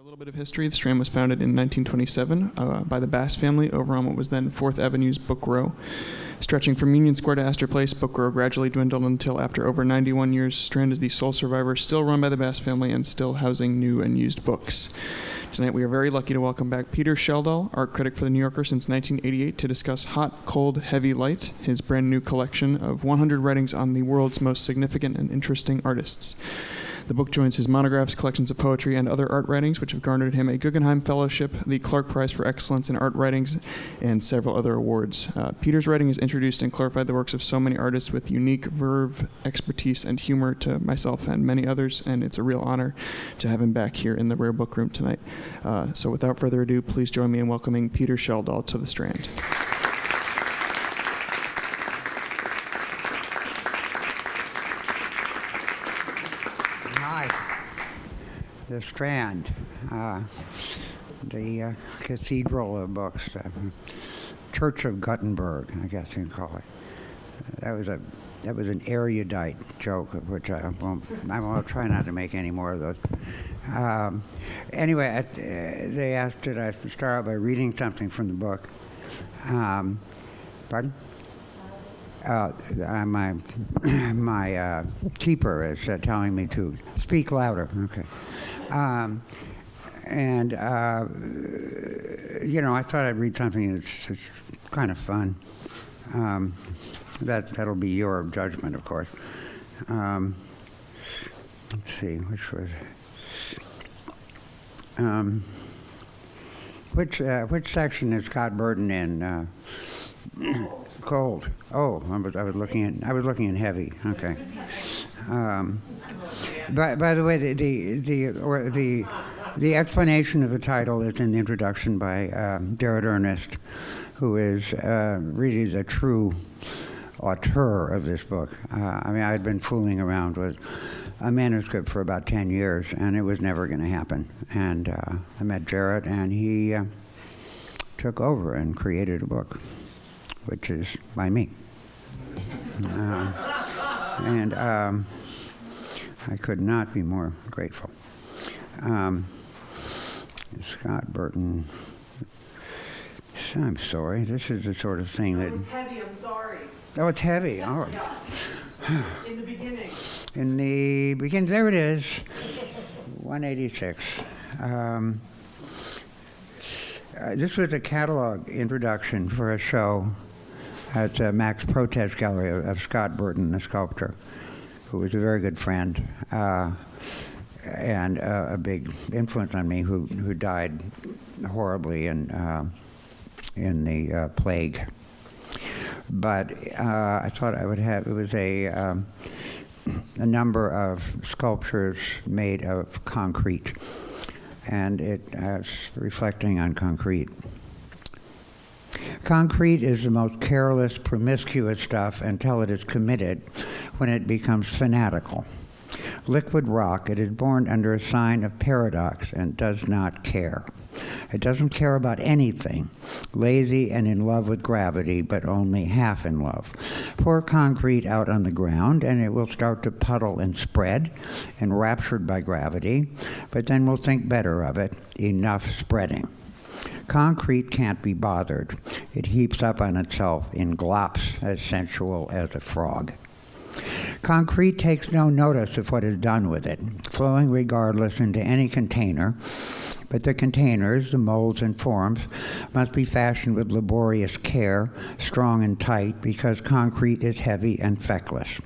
A little bit of history. The Strand was founded in 1927 by the Bass family over on what was then 4th Avenue's Book Row. Stretching from Union Square to Astor Place, Book Row gradually dwindled until after over 91 years, Strand is the sole survivor, still run by the Bass family and still housing new and used books. Tonight we are very lucky to welcome back Peter Schjeldahl, art critic for The New Yorker since 1988, to discuss Hot, Cold, Heavy, Light, his brand new collection of 100 writings on the world's most significant and interesting artists. The book joins his monographs, collections of poetry, and other art writings, which have garnered him a Guggenheim Fellowship, the Clark Prize for Excellence in Art Writings, and several other awards. Peter's writing has introduced and clarified the works of so many artists with unique verve, expertise, and humor to myself and many others, and it's a real honor to have him back here in the Rare Book Room tonight. So without further ado, please join me in welcoming Peter Schjeldahl to the Strand. The Strand, the cathedral of books, Church of Gutenberg, I guess you can call it. That was an erudite joke, of which I will try not to make any more of those. Anyway, they asked did I start out by reading something from the book. Pardon? My keeper is telling me to speak louder. Okay. I thought I'd read something that's kind of fun. That'll be your judgment, of course. Let's see, which section is Scott Burton in? Cold. Oh, I was looking in heavy. Okay. By the way, the explanation of the title is in the introduction by Jarrett Earnest, who is really the true auteur of this book. I had been fooling around with a manuscript for about 10 years, and it was never going to happen. And I met Jarrett, and he took over and created a book, which is by me. I could not be more grateful. Scott Burton. I'm sorry. This is the sort of thing that... It's heavy, I'm sorry. Oh, it's heavy. Oh. Yeah. In the beginning. In the beginning, there it is. 186. This was a catalog introduction for a show at Max Protest Gallery of Scott Burton, the sculptor, who was a very good friend and a big influence on me, who died horribly in the plague. But I thought I would have, it was a number of sculptures made of concrete, and it's reflecting on concrete. Concrete is the most careless, promiscuous stuff until it is committed, when it becomes fanatical. Liquid rock, it is born under a sign of paradox and does not care. It doesn't care about anything, lazy and in love with gravity, but only half in love. Pour concrete out on the ground, and it will start to puddle and spread, enraptured by gravity, but then we'll think better of it. Enough spreading. Concrete can't be bothered. It heaps up on itself in glops as sensual as a frog. Concrete takes no notice of what is done with it, flowing regardless into any container, but the containers, the molds and forms, must be fashioned with laborious care, strong and tight, because concrete is heavy and feckless.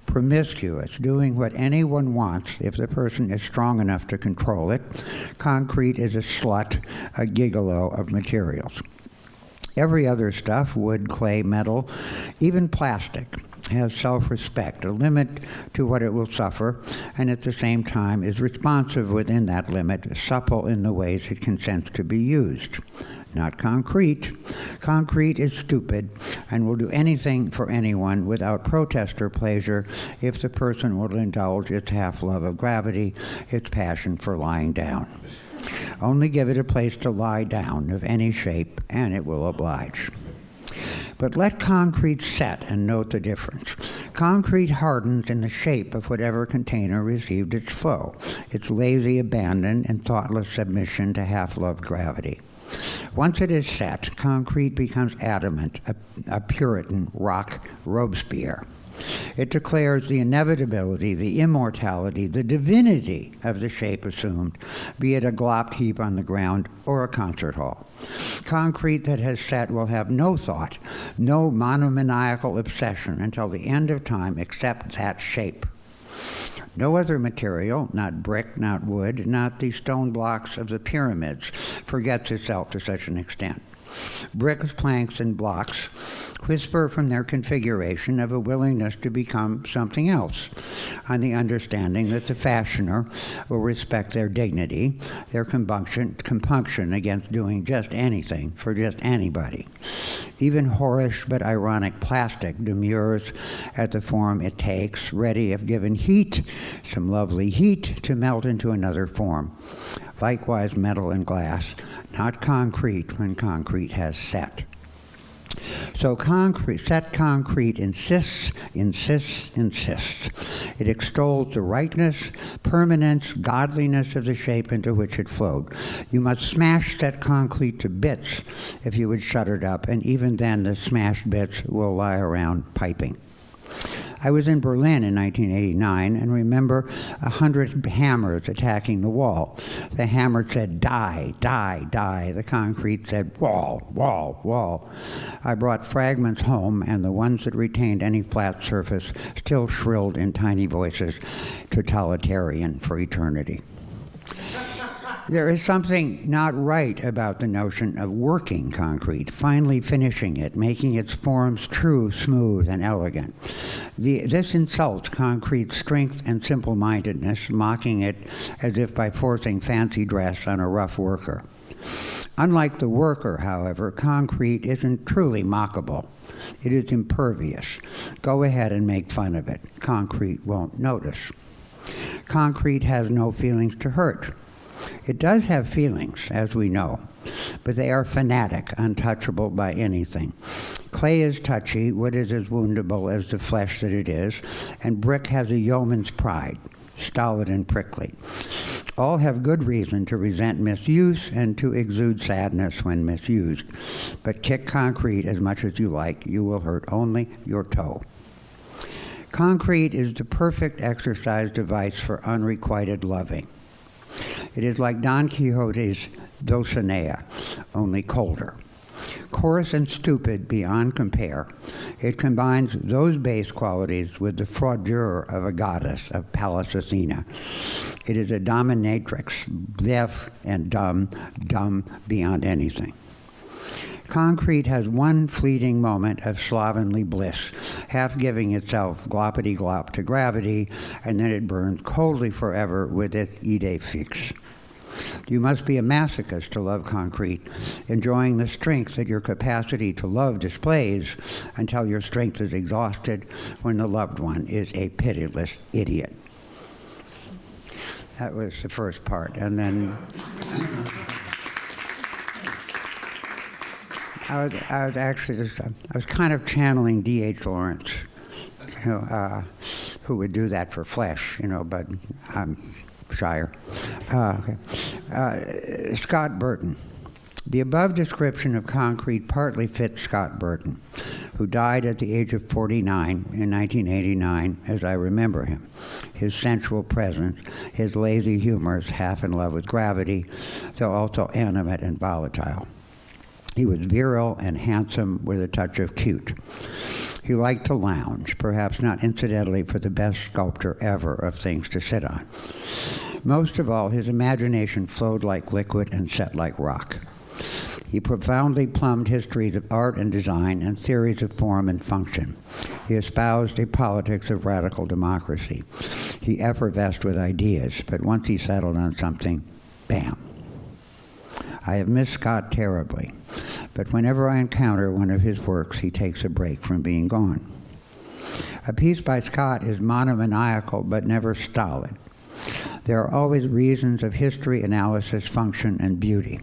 Promiscuous, doing what anyone wants if the person is strong enough to control it. Concrete is a slut, a gigolo of materials. Every other stuff, wood, clay, metal, even plastic, has self-respect, a limit to what it will suffer, and at the same time is responsive within that limit, supple in the ways it consents to be used. Not concrete. Concrete is stupid and will do anything for anyone without protest or pleasure if the person will indulge its half-love of gravity, its passion for lying down. Only give it a place to lie down of any shape, and it will oblige. But let concrete set and note the difference. Concrete hardens in the shape of whatever container received its flow, its lazy abandon and thoughtless submission to half-loved gravity. Once it is set, concrete becomes adamant, a Puritan rock Robespierre. It declares the inevitability, the immortality, the divinity of the shape assumed, be it a glopped heap on the ground or a concert hall. Concrete that has set will have no thought, no monomaniacal obsession until the end of time except that shape. No other material, not brick, not wood, not the stone blocks of the pyramids, forgets itself to such an extent. Bricks, planks, and blocks whisper from their configuration of a willingness to become something else, on the understanding that the fashioner will respect their dignity, their compunction against doing just anything for just anybody. Even whorish but ironic plastic demurs at the form it takes, ready if given heat, some lovely heat, to melt into another form. Likewise metal and glass, not concrete when concrete has set. So set concrete insists. It extols the rightness, permanence, godliness of the shape into which it flowed. You must smash set concrete to bits if you would shut it up, and even then the smashed bits will lie around piping. I was in Berlin in 1989 and remember 100 hammers attacking the wall. The hammer said, die, die, die. The concrete said, wall, wall, wall. I brought fragments home, and the ones that retained any flat surface still shrilled in tiny voices, totalitarian for eternity. There is something not right about the notion of working concrete, finally finishing it, making its forms true, smooth, and elegant. This insults concrete's strength and simple-mindedness, mocking it as if by forcing fancy dress on a rough worker. Unlike the worker, however, concrete isn't truly mockable. It is impervious. Go ahead and make fun of it. Concrete won't notice. Concrete has no feelings to hurt. It does have feelings, as we know, but they are fanatic, untouchable by anything. Clay is touchy, wood is as woundable as the flesh that it is, and brick has a yeoman's pride, stolid and prickly. All have good reason to resent misuse and to exude sadness when misused. But kick concrete as much as you like, you will hurt only your toe. Concrete is the perfect exercise device for unrequited loving. It is like Don Quixote's Dulcinea, only colder. Coarse and stupid beyond compare, it combines those base qualities with the froideur of a goddess, of Pallas Athena. It is a dominatrix, deaf and dumb beyond anything. Concrete has one fleeting moment of slovenly bliss, half giving itself gloppity-glop to gravity, and then it burns coldly forever with its idée fixe. You must be a masochist to love concrete, enjoying the strength that your capacity to love displays until your strength is exhausted when the loved one is a pitiless idiot. That was the first part, and then I was kind of channeling D.H. Lawrence, who would do that for flesh, but I'm shyer. Scott Burton. The above description of concrete partly fits Scott Burton, who died at the age of 49 in 1989, as I remember him. His sensual presence, his lazy humors, half in love with gravity, though also animate and volatile. He was virile and handsome with a touch of cute. He liked to lounge, perhaps not incidentally for the best sculptor ever of things to sit on. Most of all, his imagination flowed like liquid and set like rock. He profoundly plumbed histories of art and design and theories of form and function. He espoused a politics of radical democracy. He effervesced with ideas, but once he settled on something, bam. I have missed Scott terribly, but whenever I encounter one of his works, he takes a break from being gone. A piece by Scott is monomaniacal, but never stolid. There are always reasons of history, analysis, function, and beauty.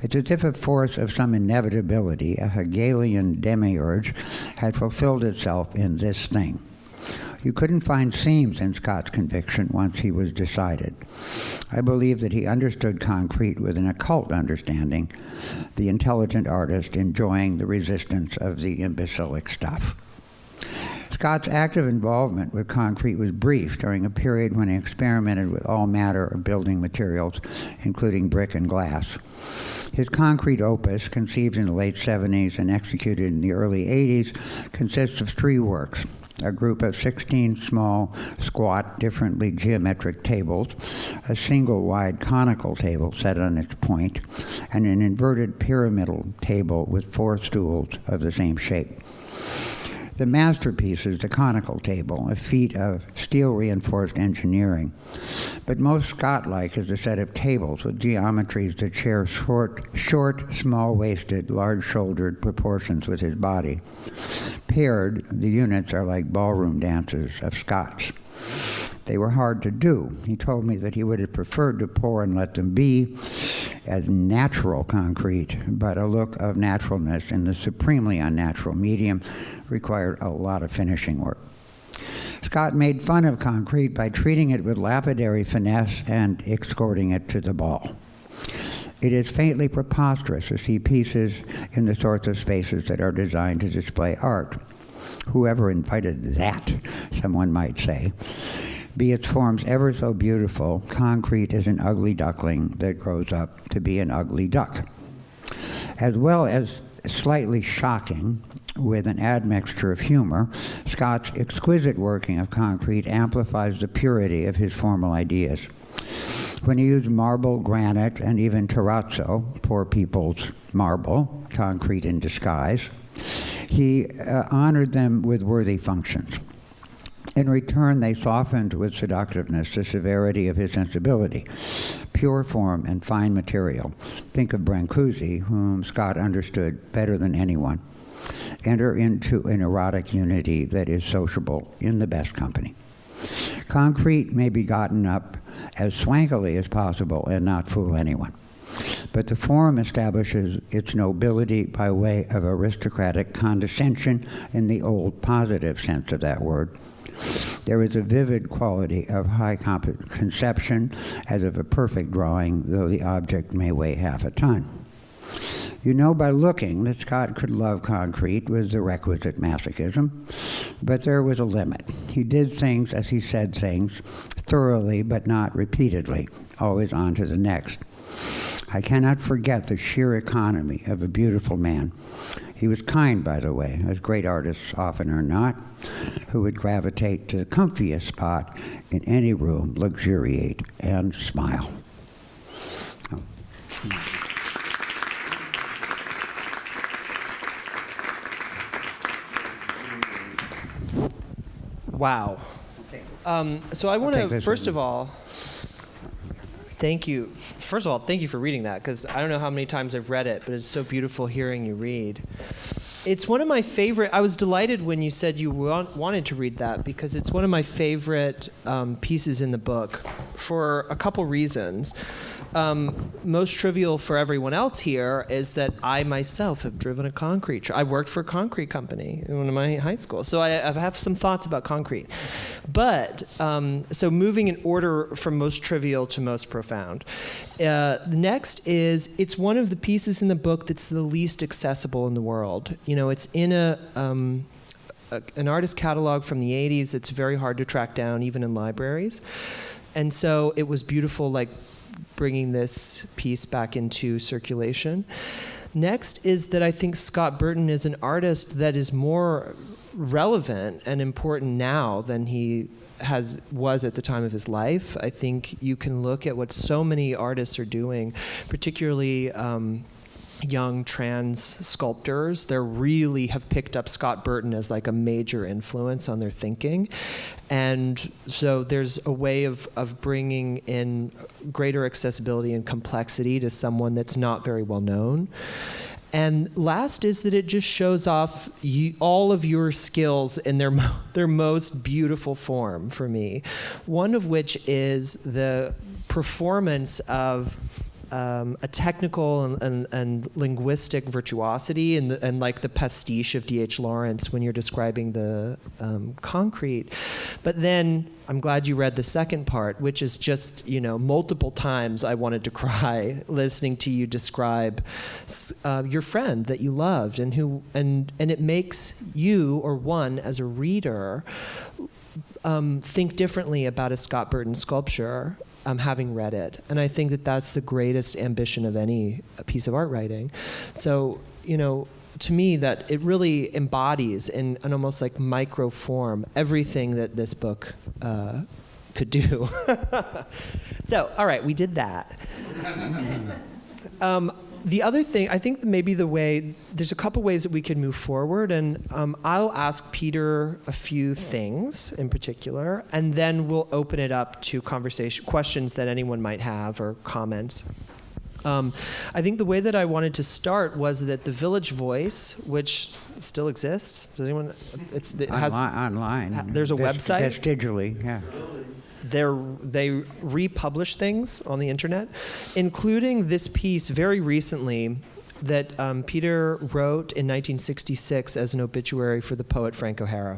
It's as if a force of some inevitability, a Hegelian demiurge, had fulfilled itself in this thing. You couldn't find seams in Scott's conviction once he was decided. I believe that he understood concrete with an occult understanding, the intelligent artist enjoying the resistance of the imbecilic stuff. Scott's active involvement with concrete was brief during a period when he experimented with all manner of building materials, including brick and glass. His concrete opus, conceived in the late 70s and executed in the early 80s, consists of 3 works: a group of 16 small, squat, differently geometric tables, a single wide conical table set on its point, and an inverted pyramidal table with 4 stools of the same shape. The masterpiece is the conical table, a feat of steel-reinforced engineering. But most Scott-like is a set of tables with geometries that share short, small-waisted, large-shouldered proportions with his body. Paired, the units are like ballroom dances of Scott's. They were hard to do. He told me that he would have preferred to pour and let them be as natural concrete, but a look of naturalness in the supremely unnatural medium required a lot of finishing work. Scott made fun of concrete by treating it with lapidary finesse and escorting it to the ball. It is faintly preposterous to see pieces in the sorts of spaces that are designed to display art. Whoever invited that, someone might say. Be its forms ever so beautiful, concrete is an ugly duckling that grows up to be an ugly duck. As well as slightly shocking, with an admixture of humor, Scott's exquisite working of concrete amplifies the purity of his formal ideas. When he used marble, granite, and even terrazzo, poor people's marble, concrete in disguise, he honored them with worthy functions. In return, they softened with seductiveness the severity of his sensibility, pure form and fine material. Think of Brancusi, whom Scott understood better than anyone. Enter into an erotic unity that is sociable in the best company. Concrete may be gotten up as swankily as possible and not fool anyone. But the form establishes its nobility by way of aristocratic condescension in the old positive sense of that word. There is a vivid quality of high conception, as of a perfect drawing, though the object may weigh half a ton. You know by looking that Scott could love concrete with the requisite masochism, but there was a limit. He did things as he said things, thoroughly but not repeatedly, always on to the next. I cannot forget the sheer economy of a beautiful man. He was kind, by the way, as great artists often are not, who would gravitate to the comfiest spot in any room, luxuriate, and smile. Oh. Wow. So I want to, first of all, thank you. First of all, thank you for reading that, because I don't know how many times I've read it, but it's so beautiful hearing you read. It's one of my favorite. I was delighted when you said you wanted to read that, because it's one of my favorite pieces in the book for a couple reasons. Most trivial for everyone else here is that I myself have driven a concrete truck. I worked for a concrete company in one of my high schools, so I have some thoughts about concrete. But, so moving in order from most trivial to most profound. Next is, it's one of the pieces in the book that's the least accessible in the world. You know, it's in an artist catalog from the 80s. It's very hard to track down, even in libraries. And so it was beautiful, like, bringing this piece back into circulation. Next is that I think Scott Burton is an artist that is more relevant and important now than he was at the time of his life. I think you can look at what so many artists are doing, particularly young trans sculptors. They really have picked up Scott Burton as like a major influence on their thinking. And so there's a way of bringing in greater accessibility and complexity to someone that's not very well known. And last is that it just shows off all of your skills in their most beautiful form for me. One of which is the performance of a technical and linguistic virtuosity and like the pastiche of D.H. Lawrence when you're describing the concrete. But then I'm glad you read the second part, which is just, multiple times I wanted to cry listening to you describe your friend that you loved and it makes you or one as a reader think differently about a Scott Burton sculpture having read it. And I think that that's the greatest ambition of any piece of art writing. So, to me, that it really embodies in an almost like micro form everything that this book could do. So, all right, we did that. The other thing, I think maybe there's a couple ways that we could move forward, and I'll ask Peter a few things in particular, and then we'll open it up to questions that anyone might have or comments. I think the way that I wanted to start was that the Village Voice, which still exists, does anyone? Online. There's a website. That's digitally, yeah. They republish things on the internet, including this piece very recently that Peter wrote in 1966 as an obituary for the poet Frank OHara.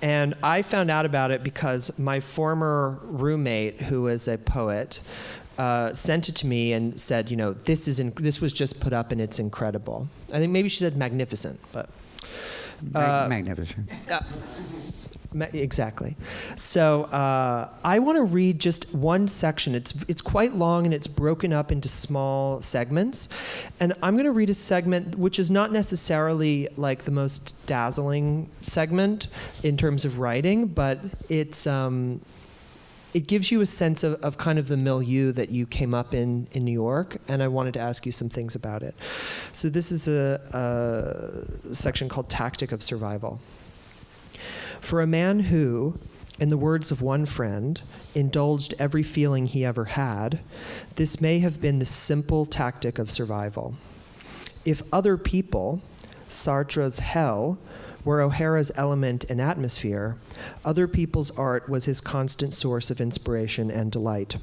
And I found out about it because my former roommate, who is a poet, sent it to me and said, this was just put up and it's incredible. I think maybe she said magnificent, but magnificent. Exactly. So I want to read just one section. It's quite long and it's broken up into small segments. And I'm going to read a segment which is not necessarily like the most dazzling segment in terms of writing, but it gives you a sense of kind of the milieu that you came up in New York, and I wanted to ask you some things about it. So this is a section called Tactic of Survival. For a man who, in the words of one friend, indulged every feeling he ever had, this may have been the simple tactic of survival. If other people, Sartre's hell, were OHara's element and atmosphere, other people's art was his constant source of inspiration and delight.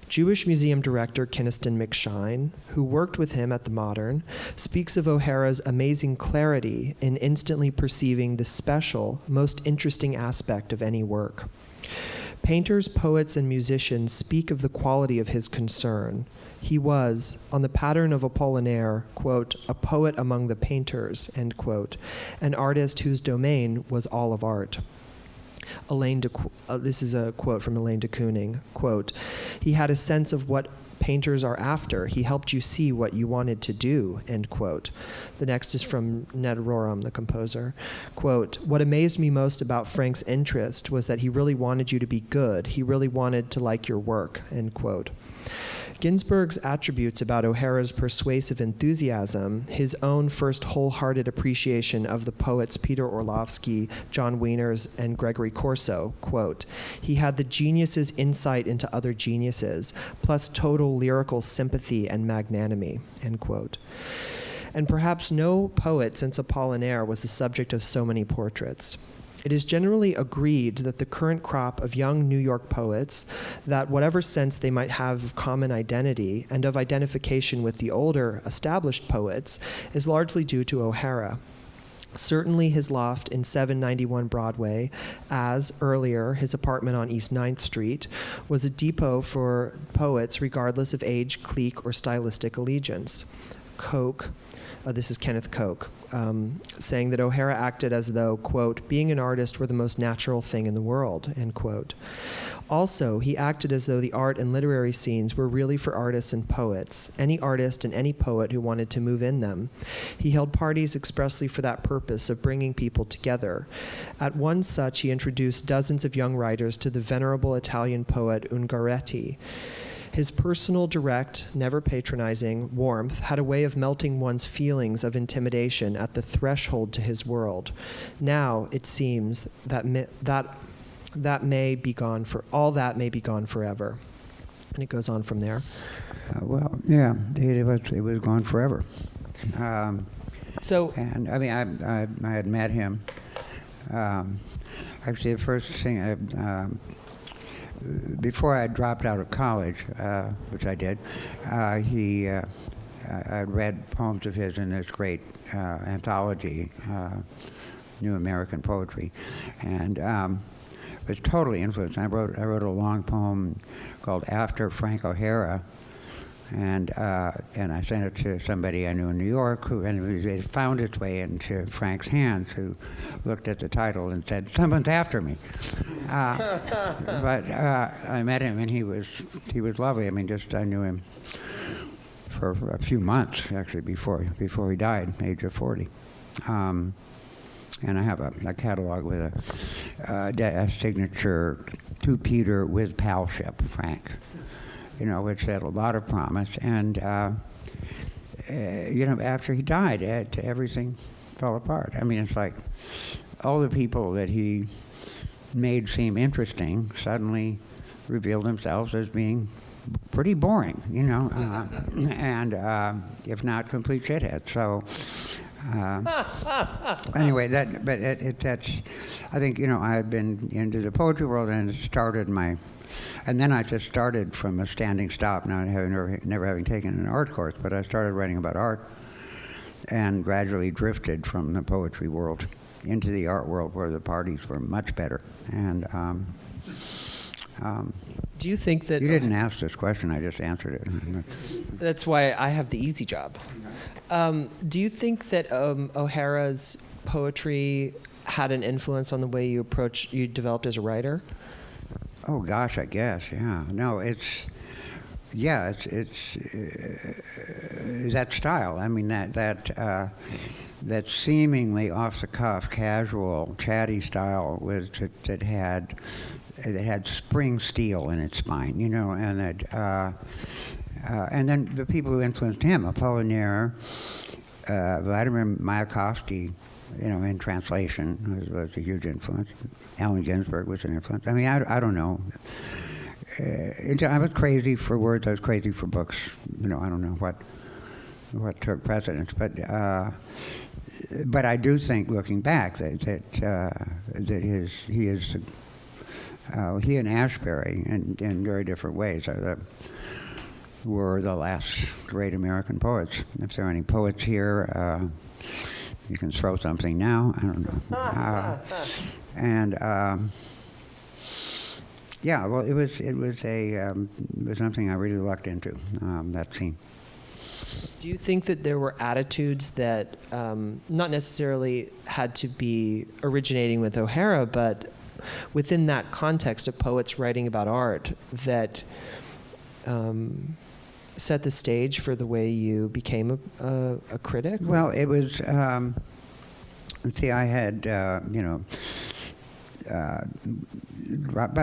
Jewish Museum director Kynaston McShine, who worked with him at the Modern, speaks of OHara's amazing clarity in instantly perceiving the special, most interesting aspect of any work. Painters, poets, and musicians speak of the quality of his concern. He was, on the pattern of Apollinaire, quote, a poet among the painters, end quote, an artist whose domain was all of art. This is a quote from Elaine de Kooning, quote, he had a sense of what painters are after. He helped you see what you wanted to do, end quote. The next is from Ned Rorem, the composer. Quote, what amazed me most about Frank's interest was that he really wanted you to be good. He really wanted to like your work, end quote. Ginsberg's attributes about OHara's persuasive enthusiasm, his own first wholehearted appreciation of the poets Peter Orlovsky, John Wieners, and Gregory Corso, quote, he had the genius's insight into other geniuses, plus total lyrical sympathy and magnanimity, end quote. And perhaps no poet since Apollinaire was the subject of so many portraits. It is generally agreed that the current crop of young New York poets, that whatever sense they might have of common identity and of identification with the older, established poets, is largely due to OHara. Certainly his loft in 791 Broadway, as, earlier, his apartment on East 9th Street, was a depot for poets regardless of age, clique, or stylistic allegiance. Koch, this is Kenneth Koch, saying that OHara acted as though, quote, being an artist were the most natural thing in the world, end quote. Also, he acted as though the art and literary scenes were really for artists and poets, any artist and any poet who wanted to move in them. He held parties expressly for that purpose of bringing people together. At one such, he introduced dozens of young writers to the venerable Italian poet Ungaretti. His personal, direct, never patronizing warmth had a way of melting one's feelings of intimidation at the threshold to his world. Now, it seems that may be gone may be gone forever. And it goes on from there. Well, yeah, it was gone forever. So, and I mean, I had met him. Actually, the first thing before I dropped out of college, which I did, I read poems of his in this great anthology, New American Poetry, and was totally influenced. I wrote a long poem called After Frank OHara, and I sent it to somebody I knew in New York, and it found its way into Frank's hands, who looked at the title and said, "Someone's after me." But I met him, and he was lovely. I mean, I knew him for a few months, actually, before he died, age of 40. And I have a catalog with a signature to Peter with palship, Frank, which had a lot of promise. And, after he died, everything fell apart. I mean, it's like all the people that he made seem interesting suddenly revealed themselves as being pretty boring, and if not complete shitheads. So anyway, that's. I think I had been into the poetry world and then I just started from a standing stop. Now, never having taken an art course, but I started writing about art, and gradually drifted from the poetry world into the art world, where the parties were much better. And do you think that... You didn't ask this question, I just answered it. That's why I have the easy job. Do you think that OHara's poetry had an influence on the way you developed as a writer? Oh gosh, I guess, yeah. No, it's that style. I mean, that seemingly off-the-cuff, casual, chatty style that had spring steel in its spine, and then the people who influenced him, Apollinaire, Vladimir Mayakovsky, in translation was a huge influence. Allen Ginsberg was an influence. I mean, I don't know. I was crazy for words. I was crazy for books. I don't know what took precedence, but I do think, looking back, that he and Ashbery, in very different ways, were the last great American poets. If there are any poets here, you can throw something now. I don't know. Yeah, well, it was something I really lucked into, that scene. Do you think that there were attitudes that not necessarily had to be originating with OHara, but within that context of poets writing about art that set the stage for the way you became a critic? Well, it was, I had, by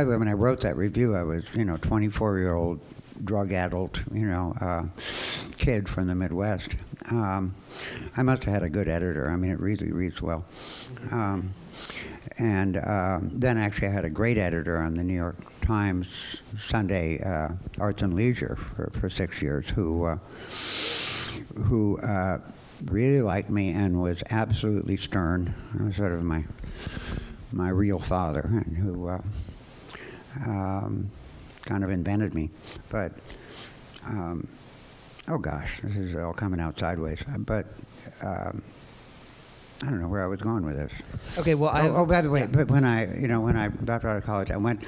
the way, when I wrote that review, I was, 24-year-old drug-addled, kid from the Midwest. I must have had a good editor. I mean, it really reads well. And then actually I had a great editor on the New York Times Sunday Arts and Leisure for 6 years who really liked me and was absolutely stern. He was sort of my real father, and who kind of invented me. But, oh gosh, this is all coming out sideways. But I don't know where I was going with this. Okay, well, by the way, but when I dropped out of college, I went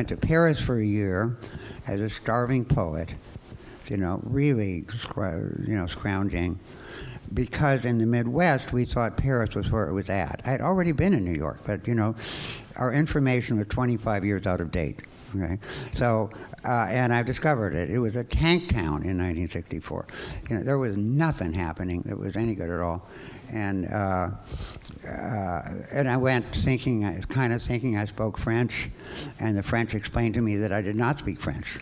to Paris for a year as a starving poet, really, scrounging, because in the Midwest we thought Paris was where it was at. I had already been in New York, but our information was 25 years out of date. Okay, so and I've discovered it. It was a tank town in 1964. There was nothing happening that was any good at all. And I went thinking I spoke French, and the French explained to me that I did not speak French.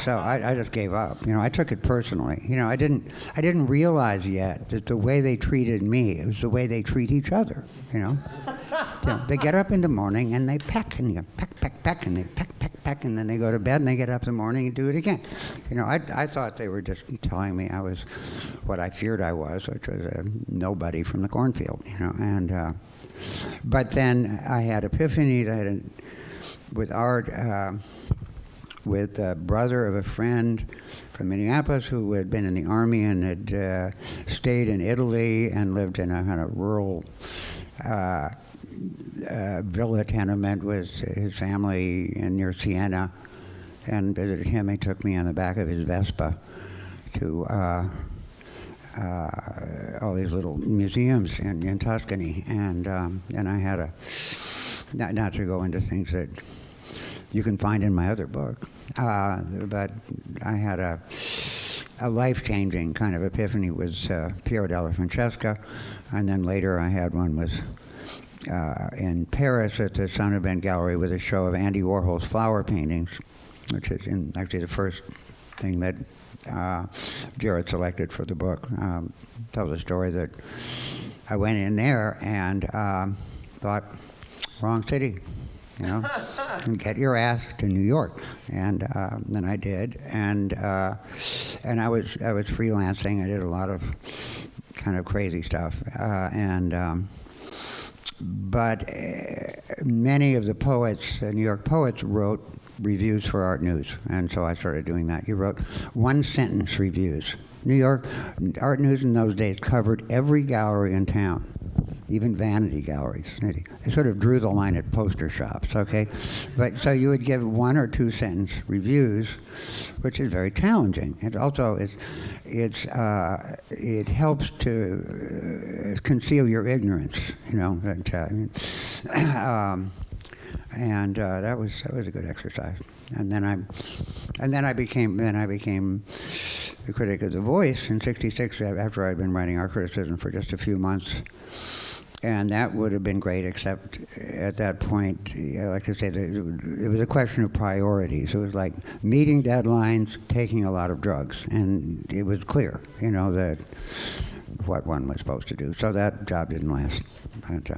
So I just gave up. I took it personally. I didn't realize yet that the way they treated me was the way they treat each other. They get up in the morning and they peck, and you peck, and they peck, and then they go to bed and they get up in the morning and do it again. I thought they were just telling me I was what I feared I was, which was a nobody from the cornfield. And but then I had epiphany that with art, with a brother of a friend from Minneapolis who had been in the army and had stayed in Italy and lived in a kind of rural villa tenement with his family near Siena, and visited him. He took me on the back of his Vespa to all these little museums in Tuscany, and I had a, not to go into things that you can find in my other book, but I had a life-changing kind of epiphany with Piero della Francesca, and then later I had one with in Paris at the Son of Ben Gallery with a show of Andy Warhol's flower paintings, which is actually the first thing that Jarrett selected for the book. Tells a story that I went in there and thought, wrong city, you know, and get your ass to New York, and then I did, and I was freelancing. I did a lot of kind of crazy stuff, but many of the poets, New York poets, wrote reviews for Art News, and so I started doing that. He wrote one-sentence reviews. New York Art News in those days covered every gallery in town, even vanity galleries. They sort of drew the line at poster shops, okay? But so you would give 1 or 2 sentence reviews, which is very challenging. It also it helps to conceal your ignorance, you know. And that was a good exercise. And then I became the critic of The Voice in '66 after I'd been writing art criticism for just a few months. And that would have been great, except at that point, I like to say that it was a question of priorities. It was like meeting deadlines, taking a lot of drugs, and it was clear, you know, that what one was supposed to do. So that job didn't last. But,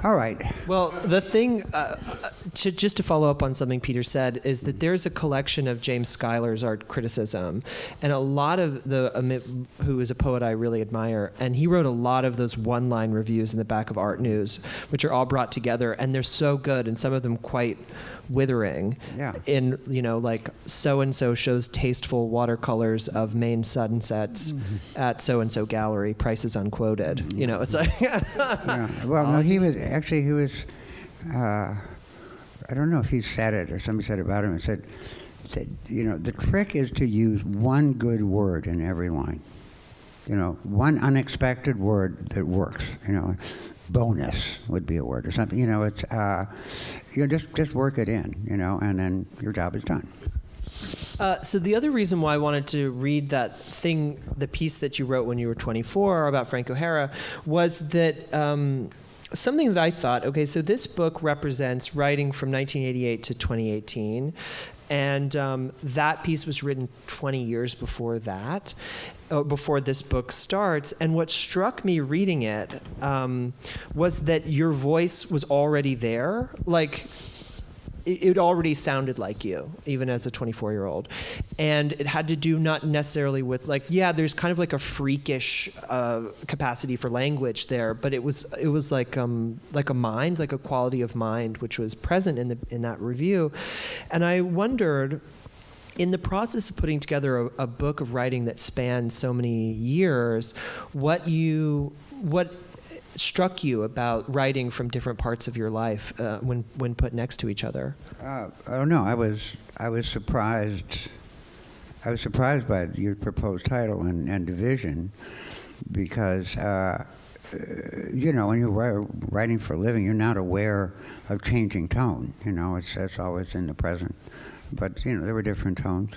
all right. Well, the thing, just to follow up on something Peter said, is that there's a collection of James Skylar's art criticism, and a lot of who is a poet I really admire, and he wrote a lot of those one-line reviews in the back of Art News, which are all brought together, and they're so good, and some of them quite withering. Yeah. In, you know, like, so-and-so shows tasteful watercolors of Maine sunsets at so-and-so gallery, prices unquoted. You know, it's like... Yeah. Well, no, he was, I don't know if he said it or somebody said about him, it said, you know, the trick is to use one good word in every line. You know, one unexpected word that works, you know. Bonus would be a word or something, you know, it's, you know, just work it in, you know, and then your job is done. So the other reason why I wanted to read that thing, the piece that you wrote when you were 24 about Frank OHara, was that something that I thought, okay, so this book represents writing from 1988 to 2018, and that piece was written 20 years before that, before this book starts. And what struck me reading it was that your voice was already there. Like, it already sounded like you, even as a 24-year-old. And it had to do not necessarily with, like, yeah, there's kind of like a freakish capacity for language there, but it was like a mind, like a quality of mind, which was present in that review. And I wondered, in the process of putting together a book of writing that spans so many years, what struck you about writing from different parts of your life when put next to each other? Oh no, I was surprised. I was surprised by your proposed title and division, because you know, when you're writing for a living, you're not aware of changing tone. You know, it's always in the present. But you know, there were different tones.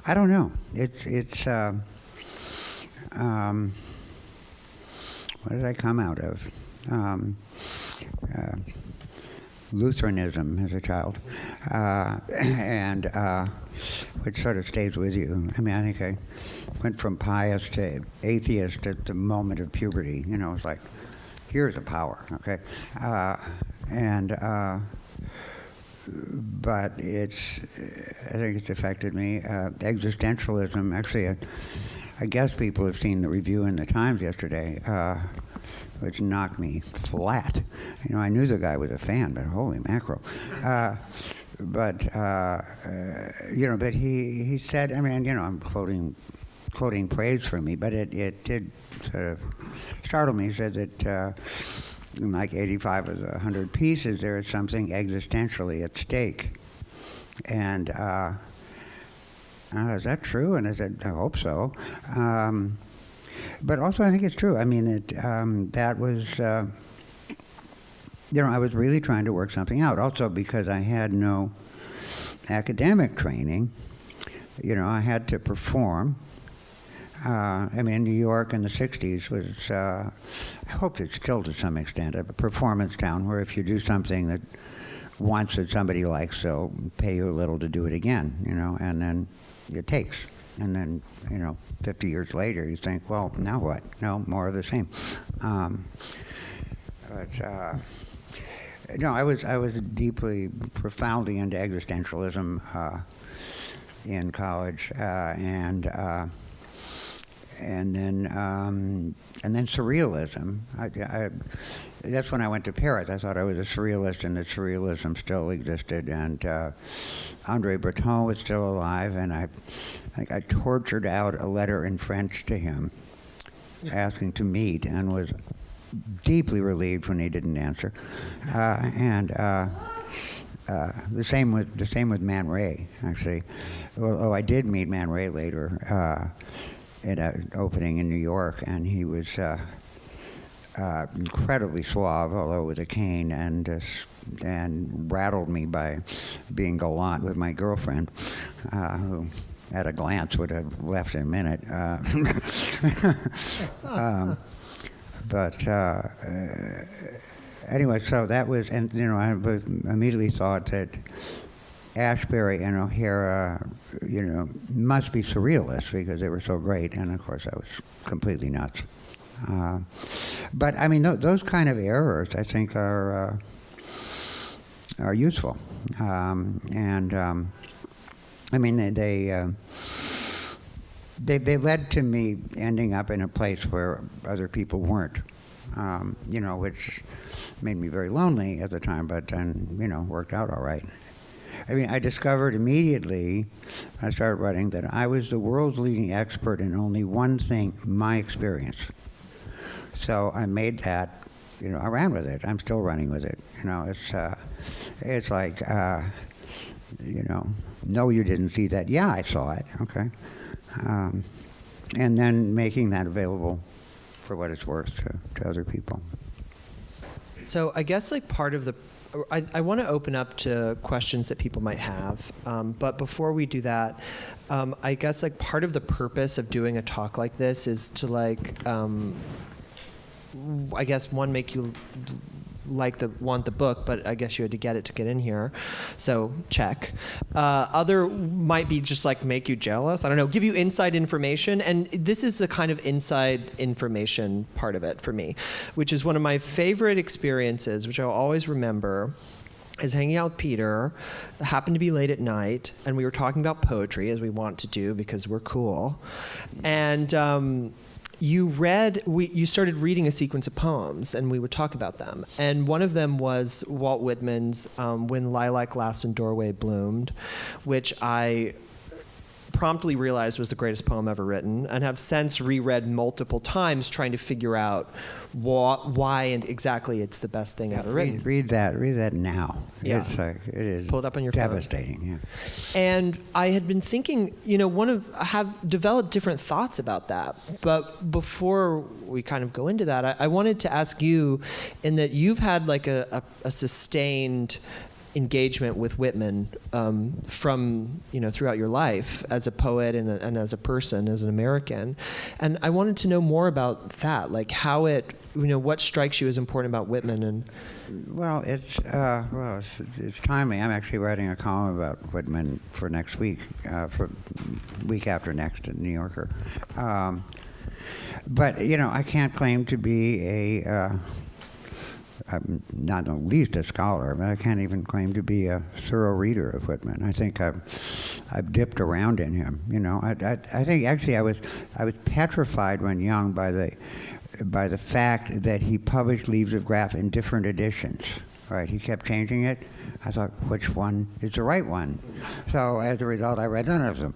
I don't know. It's what did I come out of? Lutheranism as a child, and which sort of stays with you. I mean, I think I went from pious to atheist at the moment of puberty. You know, it's like, here's a power, okay? But I think it's affected me. Existentialism, actually, I guess people have seen the review in the Times yesterday, which knocked me flat. I knew the guy was a fan, but holy mackerel. But he said, I'm quoting praise from me, but it did sort of startle me. He said that like 85 of the 100 pieces, there is something existentially at stake. And is that true? And I said, I hope so. But also I think it's true. That was, I was really trying to work something out. Also because I had no academic training, I had to perform. New York in the 60s was, I hope it's still to some extent, a performance town where if you do something that once that somebody likes, they'll pay you a little to do it again, and then it takes. And then, 50 years later, you think, well, now what? No, more of the same. I was deeply, profoundly into existentialism in college, and then surrealism. That's when I went to Paris. I thought I was a surrealist, and that surrealism still existed, and André Breton was still alive, and I tortured out a letter in French to him, asking to meet, and was deeply relieved when he didn't answer. The same with Man Ray, actually. Although I did meet Man Ray later at an opening in New York, and he was incredibly suave, although with a cane, and rattled me by being gallant with my girlfriend, who at a glance would have left in a minute. Anyway, so that was, and I immediately thought that Ashbery and OHara, must be surrealists because they were so great, and of course I was completely nuts. But those kind of errors, I think, are useful, they led to me ending up in a place where other people weren't, which made me very lonely at the time, but then, worked out all right. I discovered immediately, I started writing, that I was the world's leading expert in only one thing, my experience. So I made that, I ran with it. I'm still running with it. It's like, no, you didn't see that. Yeah, I saw it. Okay. And then making that available for what it's worth to other people. So I guess part of the, I want to open up to questions that people might have, but before we do that, I guess part of the purpose of doing a talk like this is to I guess one, make you want the book, but I guess you had to get it to get in here, so check. Other might be just make you jealous. I don't know, give you inside information, and this is a kind of inside information part of it for me, which is one of my favorite experiences, which I'll always remember, is hanging out with Peter. It happened to be late at night, and we were talking about poetry, as we want to do because we're cool, and you started reading a sequence of poems, and we would talk about them. And one of them was Walt Whitman's When Lilac Last and Doorway Bloomed, which I promptly realized was the greatest poem ever written, and have since reread multiple times trying to figure out why and exactly it's the best thing ever written. Read that now. Yeah. It is pull it up on your devastating, phone. Yeah. And I had been thinking, I have developed different thoughts about that. But before we kind of go into that, I wanted to ask you, in that you've had a sustained engagement with Whitman from throughout your life as a poet and as a person, as an American, and I wanted to know more about that, how it, what strikes you as important about Whitman. And it's timely. I'm actually writing a column about Whitman for next week, for week after next at New Yorker. But I can't claim to be I'm not the least a scholar, but I can't even claim to be a thorough reader of Whitman. I think I've dipped around in him. You know, I think actually I was petrified when young by the fact that he published Leaves of Grass in different editions. Right, he kept changing it. I thought, which one is the right one? So as a result, I read none of them.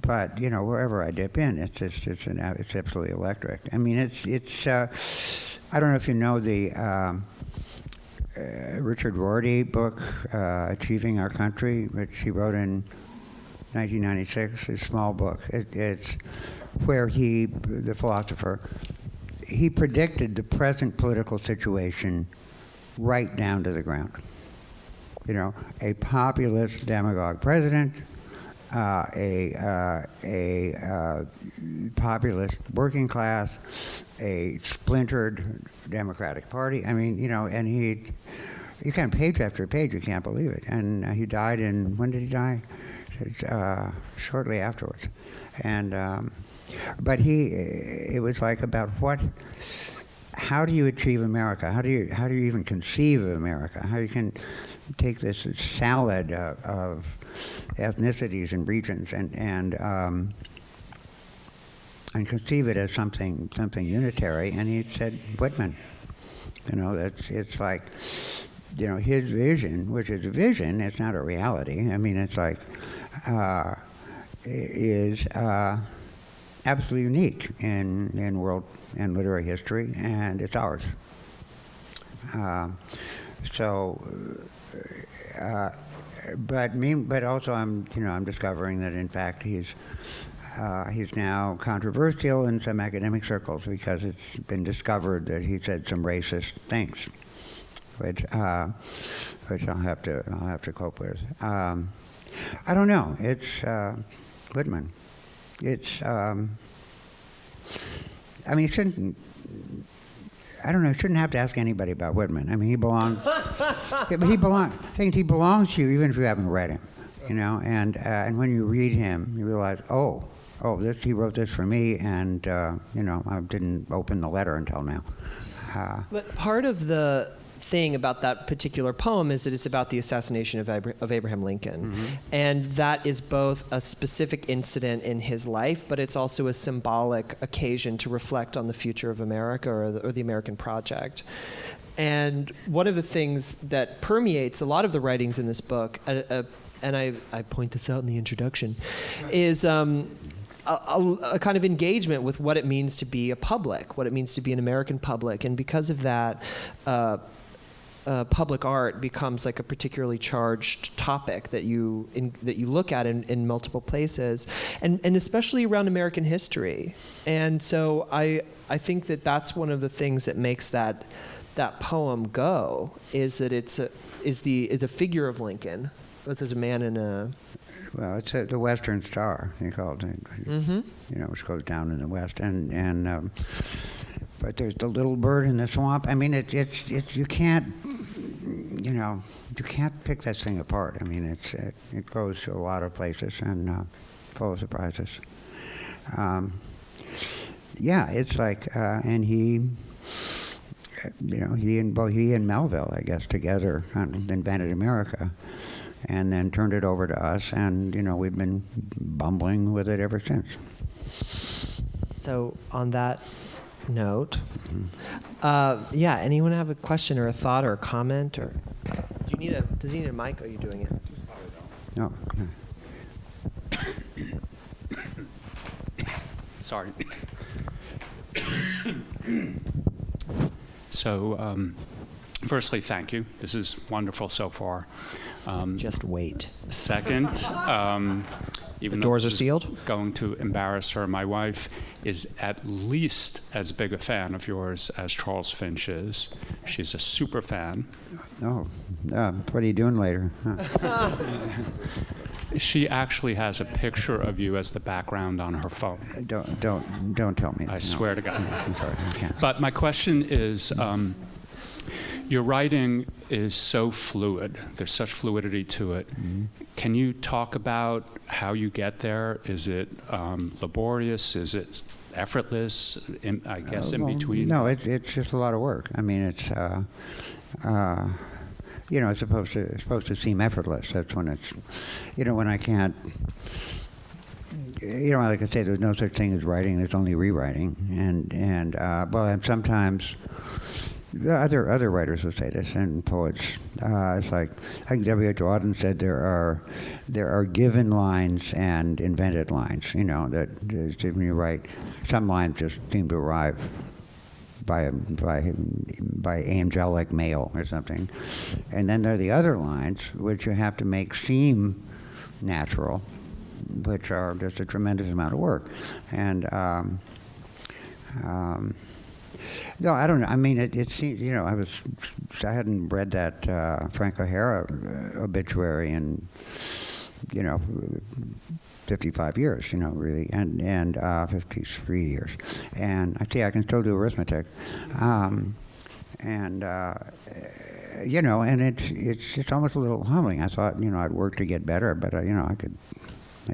But you know, wherever I dip in, it's absolutely electric. I mean, it's. I don't know if you know the Richard Rorty book, Achieving Our Country, which he wrote in 1996. It's a small book. It's where he, the philosopher, he predicted the present political situation right down to the ground. You know, a populist demagogue president, a populist working class, a splintered Democratic Party. I mean, you know, and you can page after page, you can't believe it. And he died when did he die? Shortly afterwards. And, but it was like about how do you achieve America? How do you even conceive of America? How you can take this salad of ethnicities and regions and conceive it as something unitary? And he said Whitman. You know, it's like, you know, his vision, which is a vision, it's not a reality. I mean, it's like is absolutely unique in world and literary history, and it's ours. But also I'm discovering that in fact he's now controversial in some academic circles because it's been discovered that he said some racist things, which I'll have to cope with. I don't know. It's Whitman. It's I mean, shouldn't have to ask anybody about Whitman. I mean, he belongs. He belongs to you even if you haven't read him, you know. And when you read him, you realize, he wrote this for me, and you know, I didn't open the letter until now. But part of the thing about that particular poem is that it's about the assassination of Abraham Lincoln. Mm-hmm. And that is both a specific incident in his life, but it's also a symbolic occasion to reflect on the future of America or the American project. And one of the things that permeates a lot of the writings in this book, and I point this out in the introduction, is a kind of engagement with what it means to be a public, what it means to be an American public. And because of that, public art becomes like a particularly charged topic that you look at in multiple places, and especially around American history. And so I think that that's one of the things that makes that poem go, is that is the figure of Lincoln, both as a man and a. Well, it's the Western Star, they call it. Mm-hmm. You know, which goes down in the west, and but there's the little bird in the swamp. I mean, it's you can't, you know, you can't pick this thing apart. I mean, it goes to a lot of places and full of surprises. Yeah, it's like, and he, you know, he and Melville, I guess, together invented America, and then turned it over to us, and you know, we've been bumbling with it ever since. So on that note, anyone have a question or a thought or a comment, or does he need a mic? Or are you doing it? No. Sorry. So, firstly, thank you. This is wonderful so far. Just wait. Second, even the doors are sealed? Going to embarrass her, my wife is at least as big a fan of yours as Charles Finch is. She's a super fan. Oh, what are you doing later? Huh. She actually has a picture of you as the background on her phone. Don't tell me. I swear to God. I'm sorry, I can't. But my question is, your writing is so fluid. There's such fluidity to it. Mm-hmm. Can you talk about how you get there? Is it laborious? Is it effortless? In between? No, it's just a lot of work. I mean, it's supposed to seem effortless. That's when it's, when I can't, like I say, there's no such thing as writing. There's only rewriting, and sometimes other writers will say this, and poets. It's like, I think W.H. Auden said there are given lines and invented lines. That when you write, some lines just seem to arrive by angelic mail or something, and then there are the other lines which you have to make seem natural, which are just a tremendous amount of work, and. No, I don't know. I mean, it seems, I hadn't read that Frank OHara obituary in, 55 years, really, and 53 years. And I can still do arithmetic. And it's almost a little humbling. I thought, I'd work to get better, but, I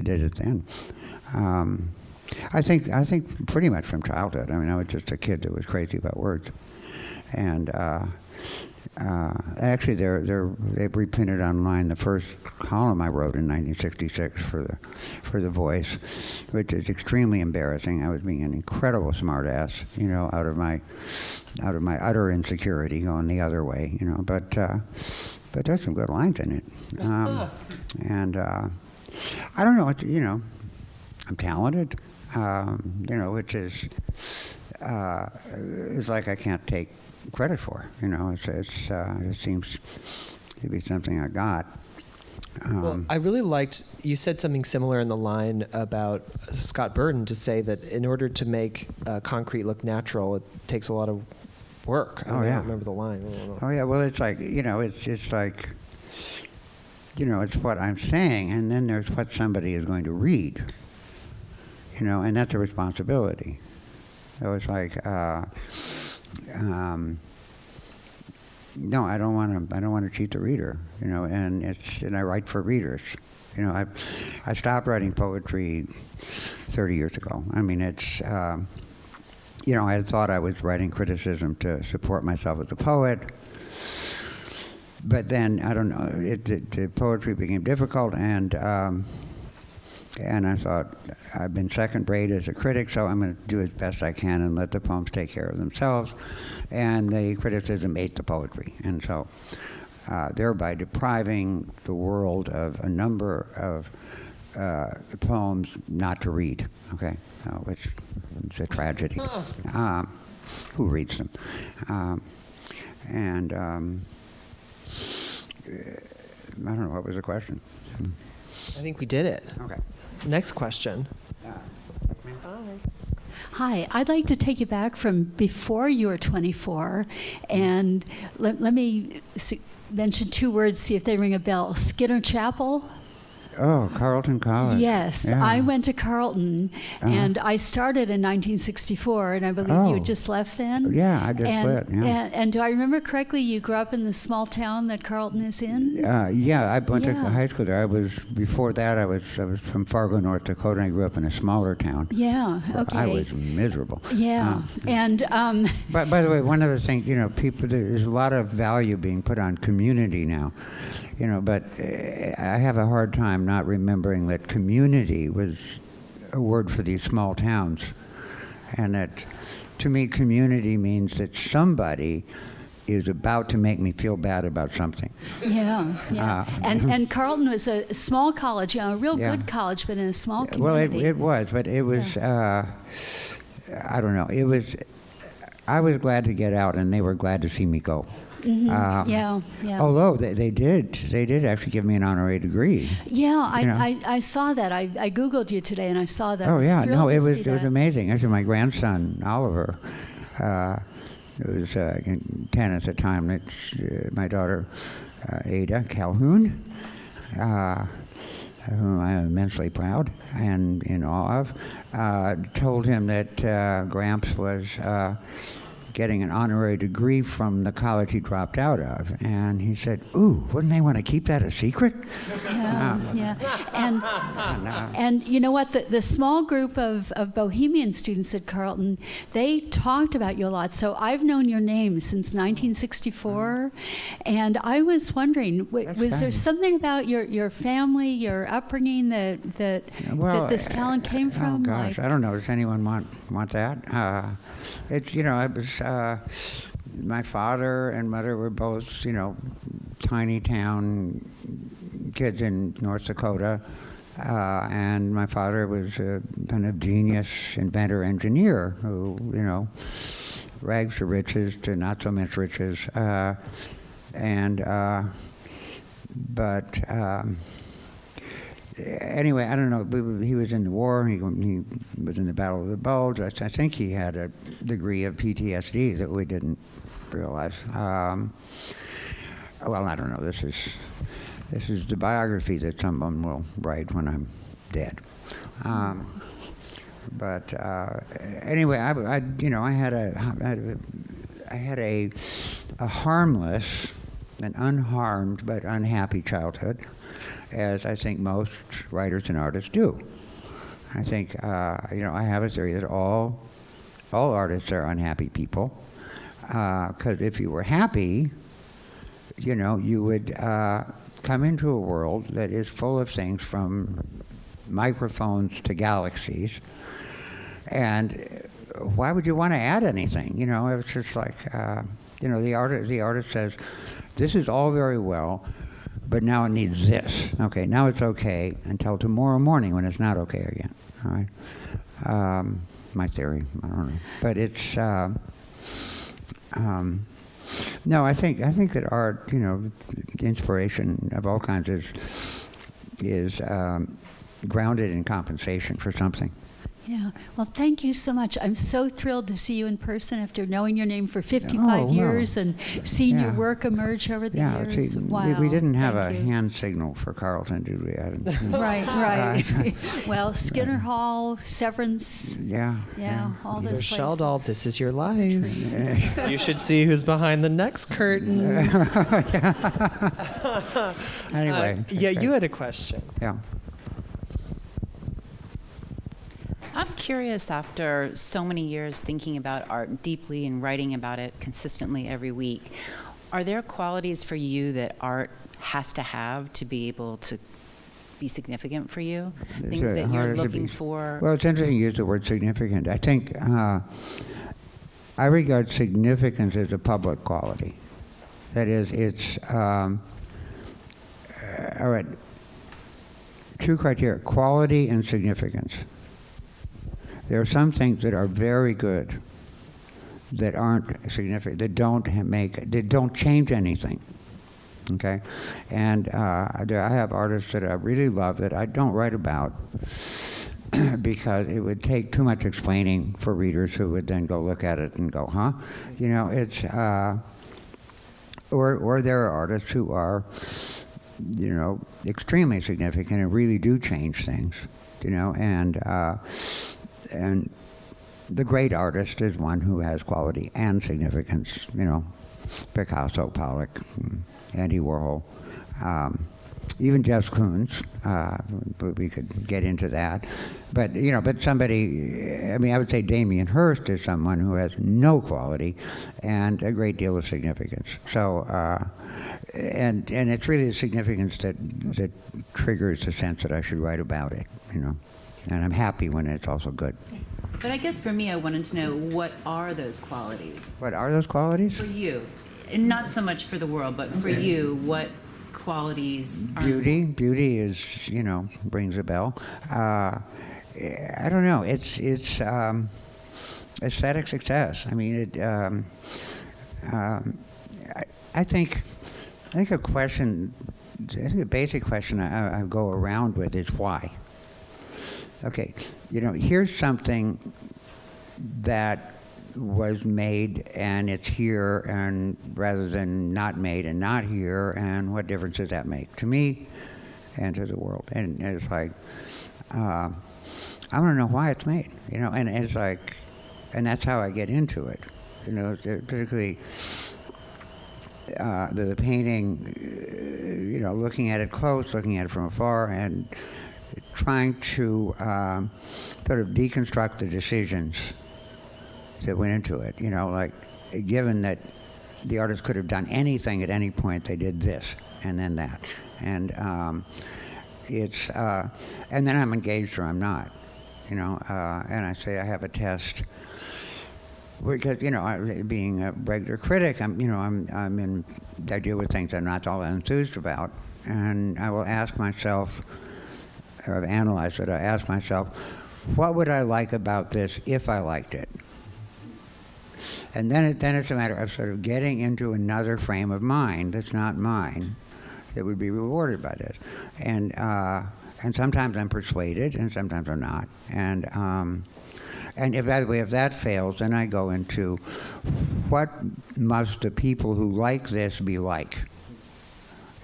did it then. I think pretty much from childhood. I mean, I was just a kid that was crazy about words, and actually, they've reprinted online the first column I wrote in 1966 for the Voice, which is extremely embarrassing. I was being an incredible smartass, out of my utter insecurity, going the other way, But there's some good lines in it, and I don't know. I'm talented. Which is like I can't take credit for. It seems to be something I got. Well, I really liked, you said something similar in the line about Scott Burton, to say that in order to make concrete look natural, it takes a lot of work. I don't remember the line. Oh yeah, well it's like, it's like, it's what I'm saying, and then there's what somebody is going to read. And that's a responsibility. So it's like, no, I don't want to cheat the reader. And I write for readers. I stopped writing poetry 30 years ago. I mean, it's, I had thought I was writing criticism to support myself as a poet. But then, I don't know, the poetry became difficult, and I thought, I've been second rate as a critic, so I'm going to do as best I can and let the poems take care of themselves. And the criticism ate the poetry. And so, thereby depriving the world of a number of poems not to read, okay? Which is a tragedy. Who reads them? I don't know, what was the question? I think we did it. Okay. Next question. Hi, I'd like to take you back from before you were 24, and let me mention two words, see if they ring a bell. Skinner Chapel. Oh, Carleton College. Yes, yeah. I went to Carleton, and I started in 1964, and I believe you had just left then? Yeah, I just left, yeah. And do I remember correctly, you grew up in the small town that Carleton is in? Yeah, I went to high school there. Before that, I was from Fargo, North Dakota, and I grew up in a smaller town. Yeah, okay. I was miserable. Yeah, But by the way, one other thing, there's a lot of value being put on community now. But I have a hard time not remembering that community was a word for these small towns. And that, to me, community means that somebody is about to make me feel bad about something. Yeah. And Carleton was a small college, a real good college, but in a small community. Well, it was, but it was, I don't know, I was glad to get out, and they were glad to see me go. Mm-hmm. Although they did actually give me an honorary degree. Yeah, I saw that. I Googled you today, and I saw that. Oh yeah, no, it was amazing. Actually, my grandson Oliver, was 10 at the time. It's my daughter Ada Calhoun, whom I am immensely proud and in awe of. Told him that Gramps was getting an honorary degree from the college he dropped out of. And he said, ooh, wouldn't they want to keep that a secret? And you know what? The small group of Bohemian students at Carleton, they talked about you a lot. So I've known your name since 1964. And I was wondering, was there something about your family, your upbringing that this talent came from? Oh, gosh, I don't know. Does anyone want that? It's, it was, my father and mother were both, tiny town kids in North Dakota. And my father was a kind of genius inventor, engineer who, rags to riches to not so much riches. Anyway, I don't know. He was in the war. He was in the Battle of the Bulge. I think he had a degree of PTSD that we didn't realize. Well, I don't know. This is the biography that someone will write when I'm dead. Anyway, I had a harmless, an unharmed but unhappy childhood, as I think most writers and artists do. I think, I have a theory that all artists are unhappy people, because if you were happy, you would come into a world that is full of things from microphones to galaxies, and why would you want to add anything? It's just like, the artist says, this is all very well, but now it needs this. Okay, now it's okay until tomorrow morning when it's not okay again. All right, my theory. I don't know, but it's no. I think that art, inspiration of all kinds is grounded in compensation for something. Yeah. Well, thank you so much. I'm so thrilled to see you in person after knowing your name for 55 years and seeing your work emerge over the years. See, wow. we didn't have a hand signal for Carleton, did we? Right. Well, Skinner Hall, Severance. Yeah. All those places. Schjeldahl, this is your life. You should see who's behind the next curtain. Anyway. You had a question. Yeah. I'm curious, after so many years thinking about art deeply and writing about it consistently every week, are there qualities for you that art has to have to be able to be significant for you? Things that you're looking for? Well, it's interesting you use the word significant. I think I regard significance as a public quality. That is, it's, all right, two criteria, quality and significance. There are some things that are very good that aren't significant, that don't change anything. Okay, and I have artists that I really love that I don't write about because it would take too much explaining for readers who would then go look at it and go, huh? It's or there are artists who are, extremely significant and really do change things, and the great artist is one who has quality and significance, Picasso, Pollock, Andy Warhol, even Jeff Koons, but we could get into that. But, but somebody, I would say Damien Hirst is someone who has no quality and a great deal of significance. So, and it's really the significance that triggers the sense that I should write about it, And I'm happy when it's also good. But I guess for me, I wanted to know, what are those qualities? What are those qualities? For you. And not so much for the world, but for you, what qualities are... Beauty is, rings a bell. I don't know. It's aesthetic success. I think a question, a basic question I go around with is why. Okay, here's something that was made and it's here, and rather than not made and not here, and what difference does that make to me and to the world? And it's like, I want to know why it's made, and it's like, and that's how I get into it, particularly the painting, looking at it close, looking at it from afar, and trying to sort of deconstruct the decisions that went into it. Like, given that the artist could have done anything at any point, they did this and then that, and and then I'm engaged or I'm not, and I say I have a test. Because being a regular critic, I deal with things I'm not all enthused about, and I will ask myself, or I've analyzed it. I ask myself, what would I like about this if I liked it? And then it's a matter of sort of getting into another frame of mind that's not mine, that would be rewarded by this, and sometimes I'm persuaded, and sometimes I'm not, And if, by the way, if that fails, then I go into what must the people who like this be like?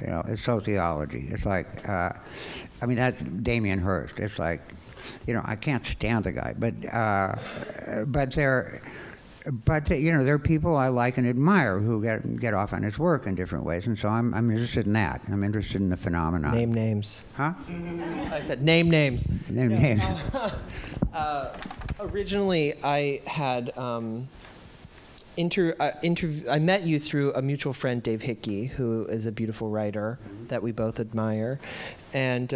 It's sociology. It's like, that's Damien Hirst. It's like, I can't stand the guy, but there are people I like and admire who get off on his work in different ways, and so I'm interested in that. I'm interested in the phenomenon. Name names. Huh? I said name names. Name names. Originally, I had I met you through a mutual friend, Dave Hickey, who is a beautiful writer that we both admire, and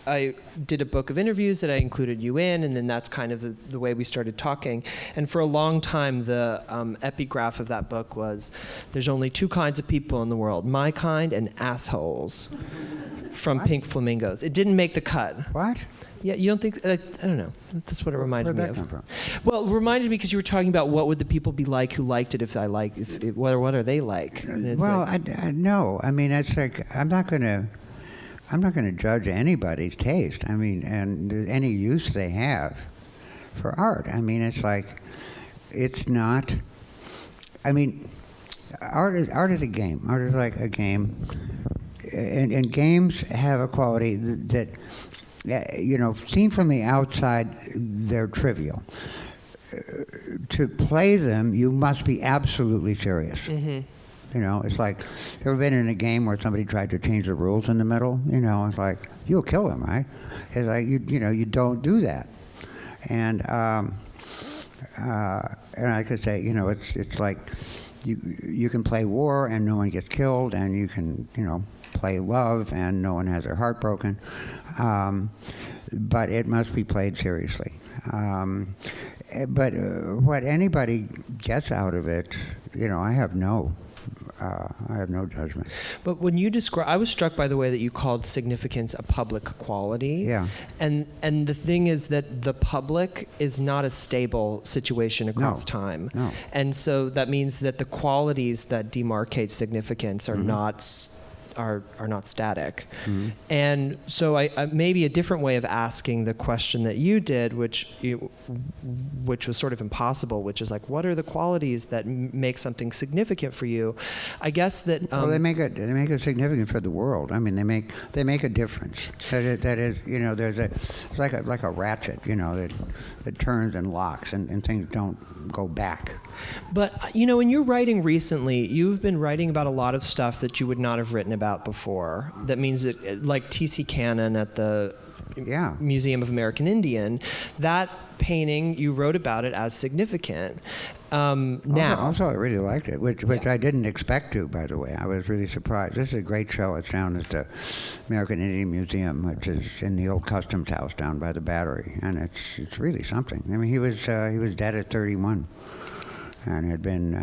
I did a book of interviews that I included you in, and then that's kind of the way we started talking. And for a long time, the epigraph of that book was, "There's only two kinds of people in the world: my kind and assholes," from What? Pink Flamingos. It didn't make the cut. What? Yeah, you don't think? I don't know. That's what it reminded Where'd me that of. come from? Well, it reminded me because you were talking about what would the people be like who liked it if I liked it. What are they like? And it's Well, like, no. It's like I'm not going to judge anybody's taste. And any use they have for art. It's like, it's not. Art is a game. Art is like a game, and games have a quality that seen from the outside, they're trivial. To play them, you must be absolutely serious. mm-hmm. It's like, you ever been in a game where somebody tried to change the rules in the middle? It's like, you'll kill them, right? It's like, you don't do that. And I could say, it's like, you can play war and no one gets killed, and you can, play love and no one has their heart broken. But it must be played seriously. But what anybody gets out of it, I have no judgment. But when you describe, I was struck by the way that you called significance a public quality. Yeah. And the thing is that the public is not a stable situation across time. No. And so that means that the qualities that demarcate significance are not are not static. Mm-hmm. And so I maybe a different way of asking the question that you did, which was sort of impossible, which is like, what are the qualities that make something significant for you? I guess that well, they make it significant for the world. They make a difference. That is, there's it's like a ratchet, that turns and locks, and things don't go back. But, in your writing recently, you've been writing about a lot of stuff that you would not have written about before. That means that, like T.C. Cannon at the Museum of American Indian, that painting, you wrote about it as significant. Now, Also, I really liked it, which I didn't expect to, by the way. I was really surprised. This is a great show. It's down at the American Indian Museum, which is in the old Customs House down by the Battery, and it's really something. He was dead at 31. And had been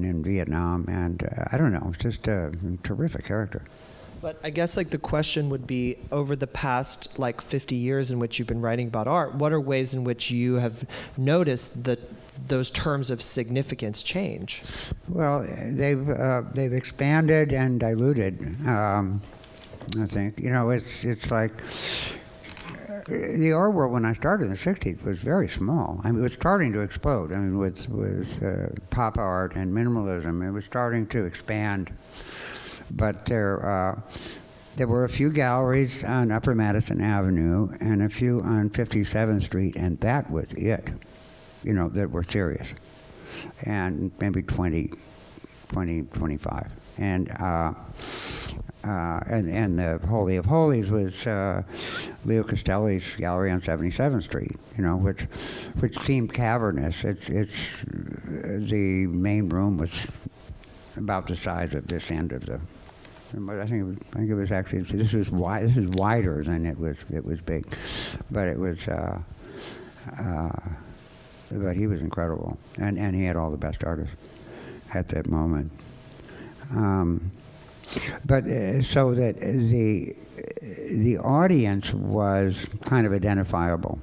in Vietnam, and I don't know, it's just a terrific character. but I guess the question would be, over the past 50 years in which you've been writing about art, what are ways in which you have noticed that those terms of significance change? Well, they've expanded and diluted. I think it's like. The art world, when I started in the 60s, was very small. It was starting to explode. With pop art and minimalism, it was starting to expand. But there were a few galleries on Upper Madison Avenue and a few on 57th Street, and that was it. that were serious, and maybe 20, 25. And the Holy of Holies was Leo Castelli's gallery on 77th Street, which seemed cavernous. The main room was about the size of this end of the. But I think it was actually this is wider than it was big, but it was. But he was incredible, and he had all the best artists at that moment. But so that the audience was kind of identifiable,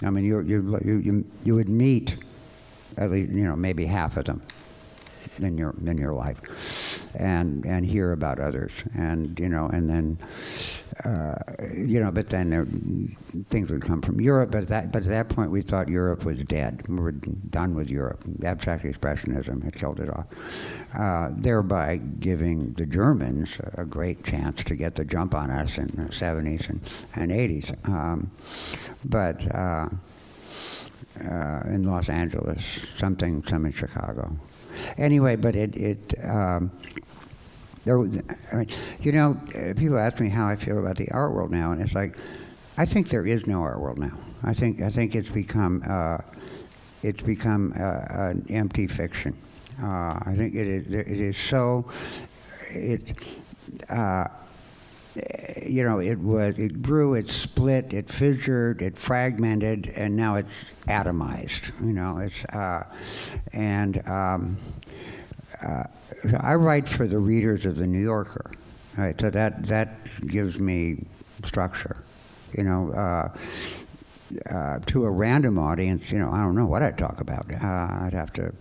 I mean, you would meet at least maybe half of them in your life, and hear about others, and then. But then things would come from Europe. But at that point, we thought Europe was dead. We were done with Europe. Abstract expressionism had killed it off, thereby giving the Germans a great chance to get the jump on us in the 70s and 80s. But in Los Angeles, some in Chicago. Anyway, but people ask me how I feel about the art world now, and it's like, I think there is no art world now. I think it's become an empty fiction. I think it is so. It grew, it split, it fissured, it fragmented, and now it's atomized. I write for the readers of the New Yorker, right? So that gives me structure, to a random audience. I don't know what I'd talk about. I'd have to,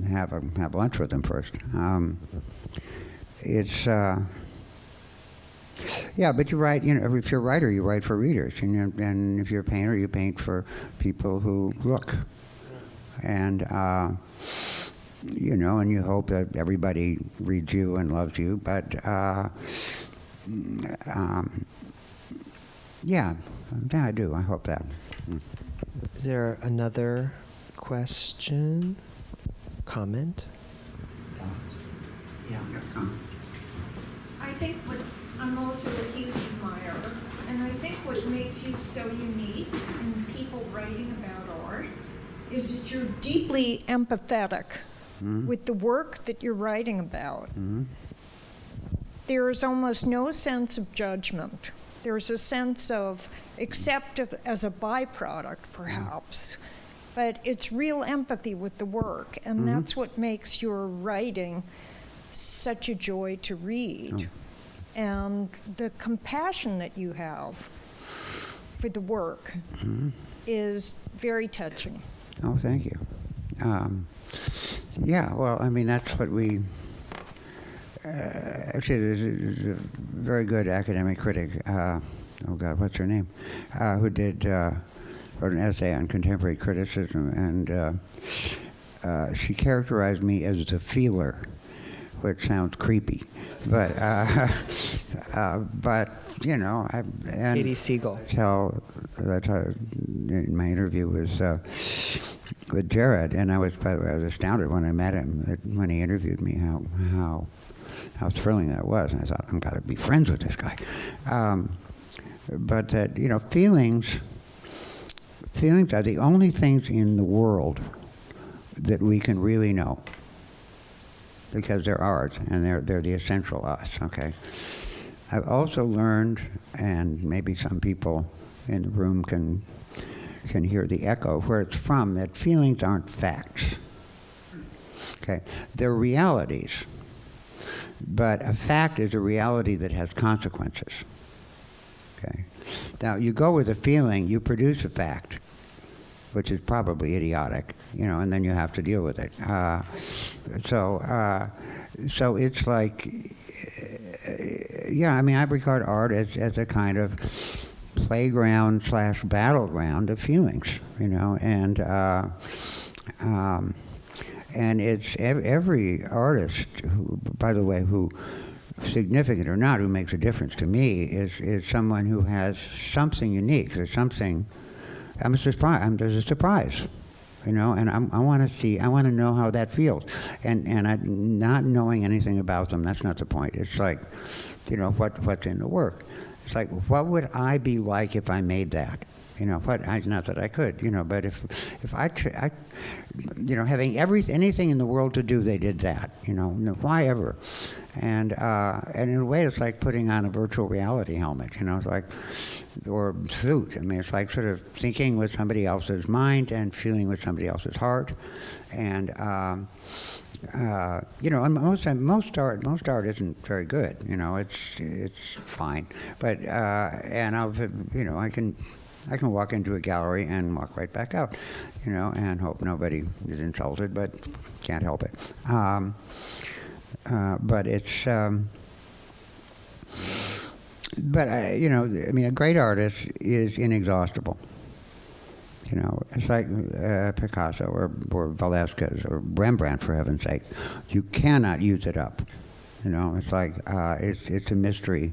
have lunch with them first. But you write. If you're a writer, you write for readers, and if you're a painter, you paint for people who look, and. And you hope that everybody reads you and loves you, but I do. I hope that. Is there another question, comment? Yeah, comment. I think I'm also a huge admirer, and I think what makes you so unique in people writing about art is that you're deeply empathetic with the work that you're writing about. There is almost no sense of judgment. There's a sense of accept as a byproduct, perhaps, but it's real empathy with the work, and that's what makes your writing such a joy to read. And the compassion that you have for the work is very touching. Oh, thank you. Well, I mean, that's what we... actually, there's a very good academic critic, what's her name? Who wrote an essay on contemporary criticism, and she characterized me as the feeler, which sounds creepy. But Katie Siegel. That's how in my interview with Jarrett, and I was astounded when I met him, when he interviewed me, how thrilling that was. And I thought, I've got to be friends with this guy. But that, feelings are the only things in the world that we can really know, because they're ours, and they're the essential us, okay? I've also learned, and maybe some people in the room can hear the echo where it's from, that feelings aren't facts, okay? They're realities, but a fact is a reality that has consequences, okay? Now, you go with a feeling, you produce a fact, which is probably idiotic, and then you have to deal with it. So it's like, I regard art as a kind of playground / battleground of feelings, and it's every artist, who, by the way, who, significant or not, who makes a difference to me is someone who has something unique. There's something I'm surprised. There's a surprise, you know, and I want to know how that feels, and not knowing anything about them. That's not the point. It's like, you know, what's in the work. It's like, what would I be like if I made that? You know, not that I could, you know, but if I you know, having anything in the world to do, they did that, you know, why ever? And in a way, it's like putting on a virtual reality helmet, you know, it's like, or suit. I mean, it's like sort of thinking with somebody else's mind and feeling with somebody else's heart, and you know, and most art isn't very good, you know, it's fine, but and you know, I can walk into a gallery and walk right back out, you know, and hope nobody is insulted, but can't help it. But it's, you know, I mean, a great artist is inexhaustible. You know, it's like Picasso or Velázquez or Rembrandt, for heaven's sake. You cannot use it up. You know, it's like it's a mystery.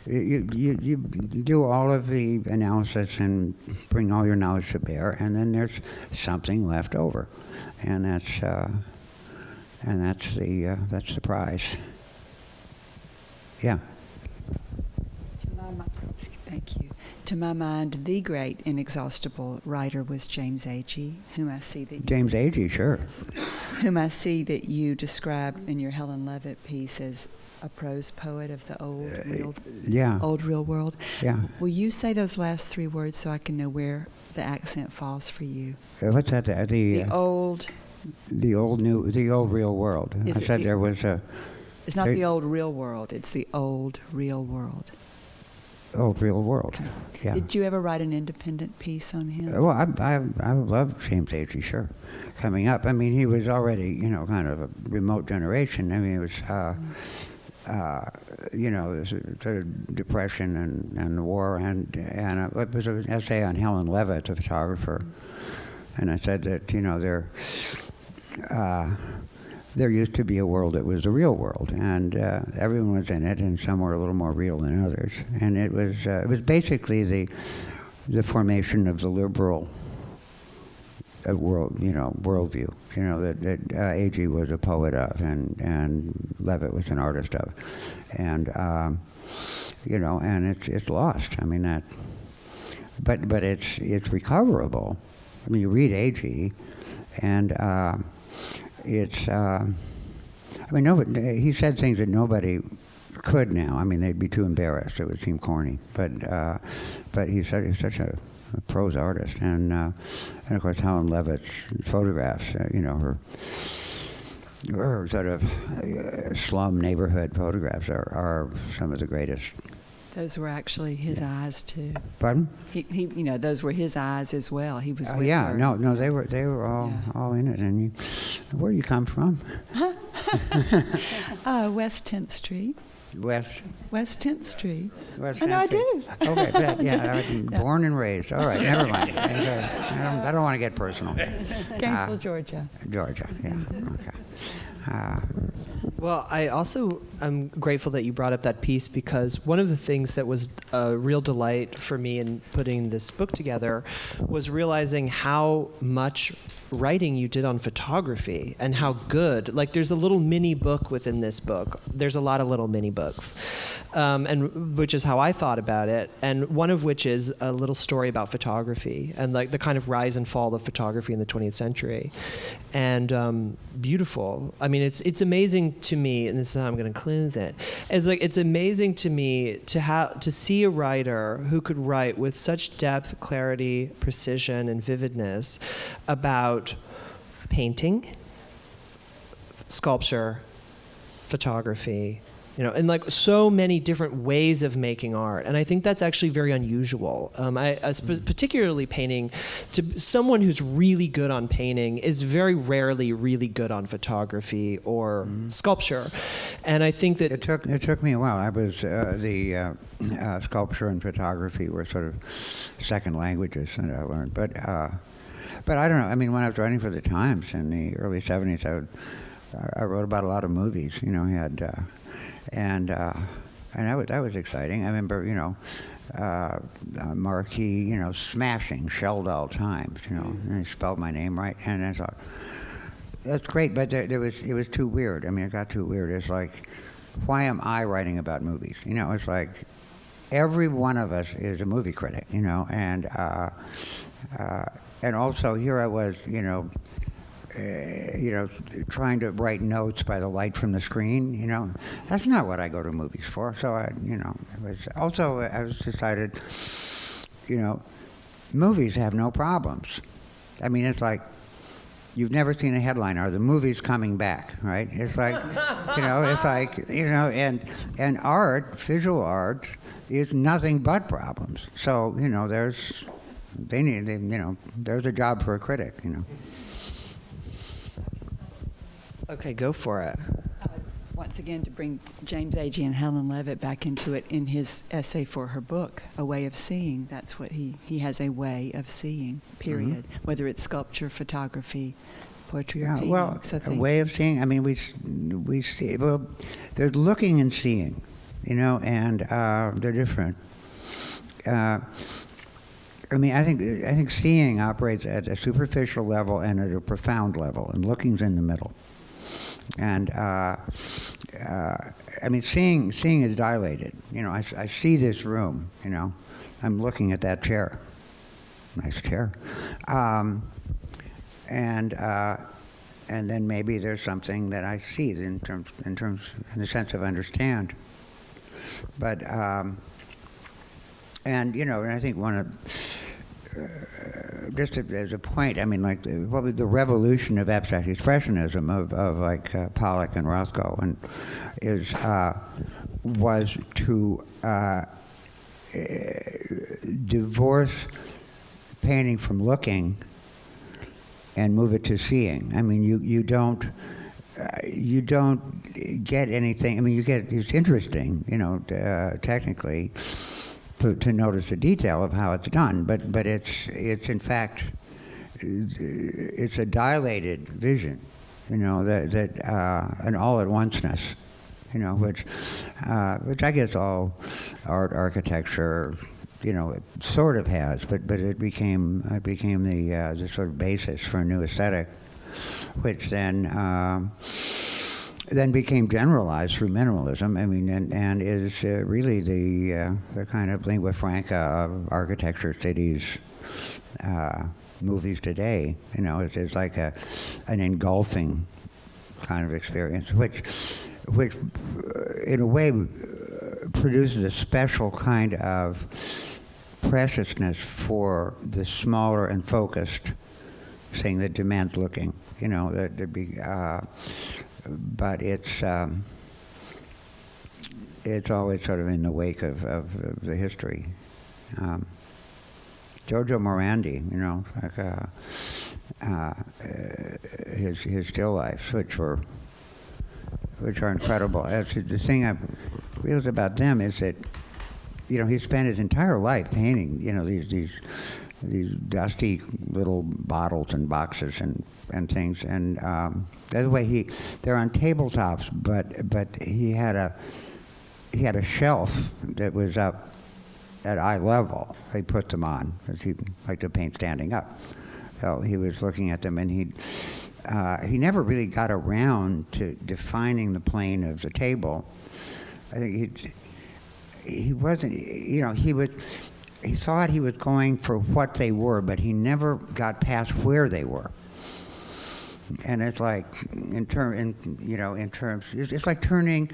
You do all of the analysis and bring all your knowledge to bear, and then there's something left over, and that's the prize. Yeah. Thank you. To my mind, the great inexhaustible writer was James Agee, whom I see that James Agee, sure. Whom I see that you described in your Helen Levitt piece as a prose poet of the old real world. Yeah. Will you say those last three words so I can know where the accent falls for you? What's that? The old real world. I said there was a. It's not the old real world. It's the old real world. Old real world. Okay. Yeah. Did you ever write an independent piece on him? Well, I love James Agee, sure. Coming up, I mean, he was already, you know, kind of a remote generation. I mean, it was, you know, this sort of depression and the war, and it was an essay on Helen Levitt, the photographer, and I said that, you know, there used to be a world that was the real world, and everyone was in it, and some were a little more real than others. And it was basically the formation of the liberal worldview. You know, that Agee was a poet of, and Levitt was an artist of, and you know, and it's lost. I mean that, but it's recoverable. I mean, you read Agee, and it's, I mean, he said things that nobody could now. I mean, they'd be too embarrassed. It would seem corny. But he's such a prose artist. And of course, Helen Levitt's photographs, you know, her sort of slum neighborhood photographs are some of the greatest. Those were actually his eyes too. Pardon? He, you know, those were his eyes as well. He was. With yeah, her. no, they were all in it. And where do you come from? West 10th Street. West 10th Street. West and 10th I Street. do. Okay, yeah, I was born and raised. All right, never mind. I don't want to get personal. Gainesville, Georgia. Georgia, yeah. Okay. Well, I also am grateful that you brought up that piece, because one of the things that was a real delight for me in putting this book together was realizing how much writing you did on photography and how good. Like, there's a little mini book within this book. There's a lot of little mini books, and which is how I thought about it. And one of which is a little story about photography and like the kind of rise and fall of photography in the 20th century. And beautiful. I mean, it's amazing to me, and this is how I'm going to close it. It's amazing to me to see a writer who could write with such depth, clarity, precision, and vividness about painting, sculpture, photography, you know, and like so many different ways of making art. And I think that's actually very unusual. Particularly painting, to someone who's really good on painting is very rarely really good on photography or sculpture. And I think that it took me a while. I was the sculpture and photography were sort of second languages that I learned. But I don't know. I mean, when I was writing for the Times in the early 70s, I wrote about a lot of movies. You know, I had and And that was exciting. I remember, marquee, smashing Schjeldahl Times, and they spelled my name right, and I thought, that's great, but it was too weird. I mean, it got too weird. It's like, why am I writing about movies? It's like, every one of us is a movie critic, and also here I was, trying to write notes by the light from the screen, that's not what I go to movies for. So I was decided, movies have no problems. I mean, it's like, you've never seen a headline, "Are the movies coming back?" Right? It's like, and art, visual art, is nothing but problems. So, there's a job for a critic, Okay, go for it. Once again, to bring James Agee and Helen Levitt back into it, in his essay for her book, A Way of Seeing, that's what he has a way of seeing, period. Mm-hmm. Whether it's sculpture, photography, poetry, or painting. Well, a way of seeing, I mean, we see, well, there's looking and seeing, and they're different. I think seeing operates at a superficial level and at a profound level, and looking's in the middle. And seeing is dilated. I see this room. I'm looking at that chair. Nice chair. And then maybe there's something that I see in the sense of understand. But and I think one of just as a point, probably the revolution of abstract expressionism of like Pollock and Rothko, and was to divorce painting from looking and move it to seeing. I mean, you don't get anything. I mean, it's interesting, technically, to notice the detail of how it's done, but it's in fact it's a dilated vision, that an all-at-onceness, which I guess all art, architecture, it sort of has, but it became the sort of basis for a new aesthetic, which then became generalized through minimalism. I mean, and is really the kind of lingua franca of architecture, cities, movies today. It's like an engulfing kind of experience, which in a way produces a special kind of preciousness for the smaller and focused thing that demands looking. But it's always sort of in the wake of the history. Giorgio Morandi, his still lifes, which are incredible. The thing I realized about them is that, he spent his entire life painting, these dusty little bottles and boxes and things, and that's the way they're on tabletops, but he had a shelf that was up at eye level. He put them on because he liked to paint standing up. So he was looking at them, and he never really got around to defining the plane of the table. I think he wasn't, he thought he was going for what they were, but he never got past where they were. And it's like, in terms, it's like turning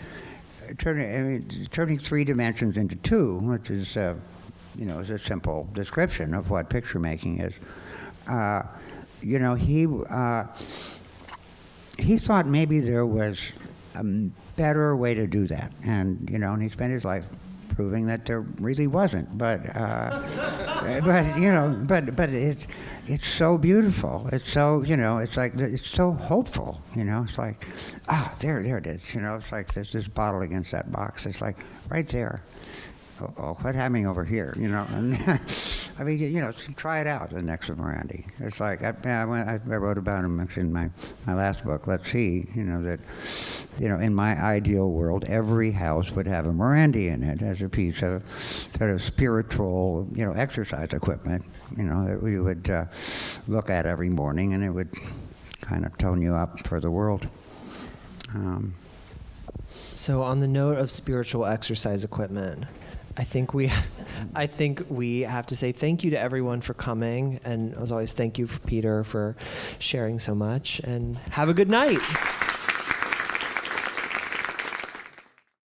3 dimensions into 2, which is, is a simple description of what picture making is. He thought maybe there was a better way to do that, and he spent his life proving that there really wasn't, but it's so beautiful. It's so it's like it's so hopeful. It's like there it is. It's like there's this bottle against that box. It's like right there. Oh, what's happening over here? And I mean, you know, try it out, the necks of Morandi. It's like, I wrote about them in my last book, Let's See, you know, that, you know, in my ideal world, every house would have a Morandi in it as a piece of sort of spiritual, you know, exercise equipment, you know, that we would look at every morning, and it would kind of tone you up for the world. So on the note of spiritual exercise equipment, I think we have to say thank you to everyone for coming, and as always, thank you, Peter, for sharing so much, and have a good night.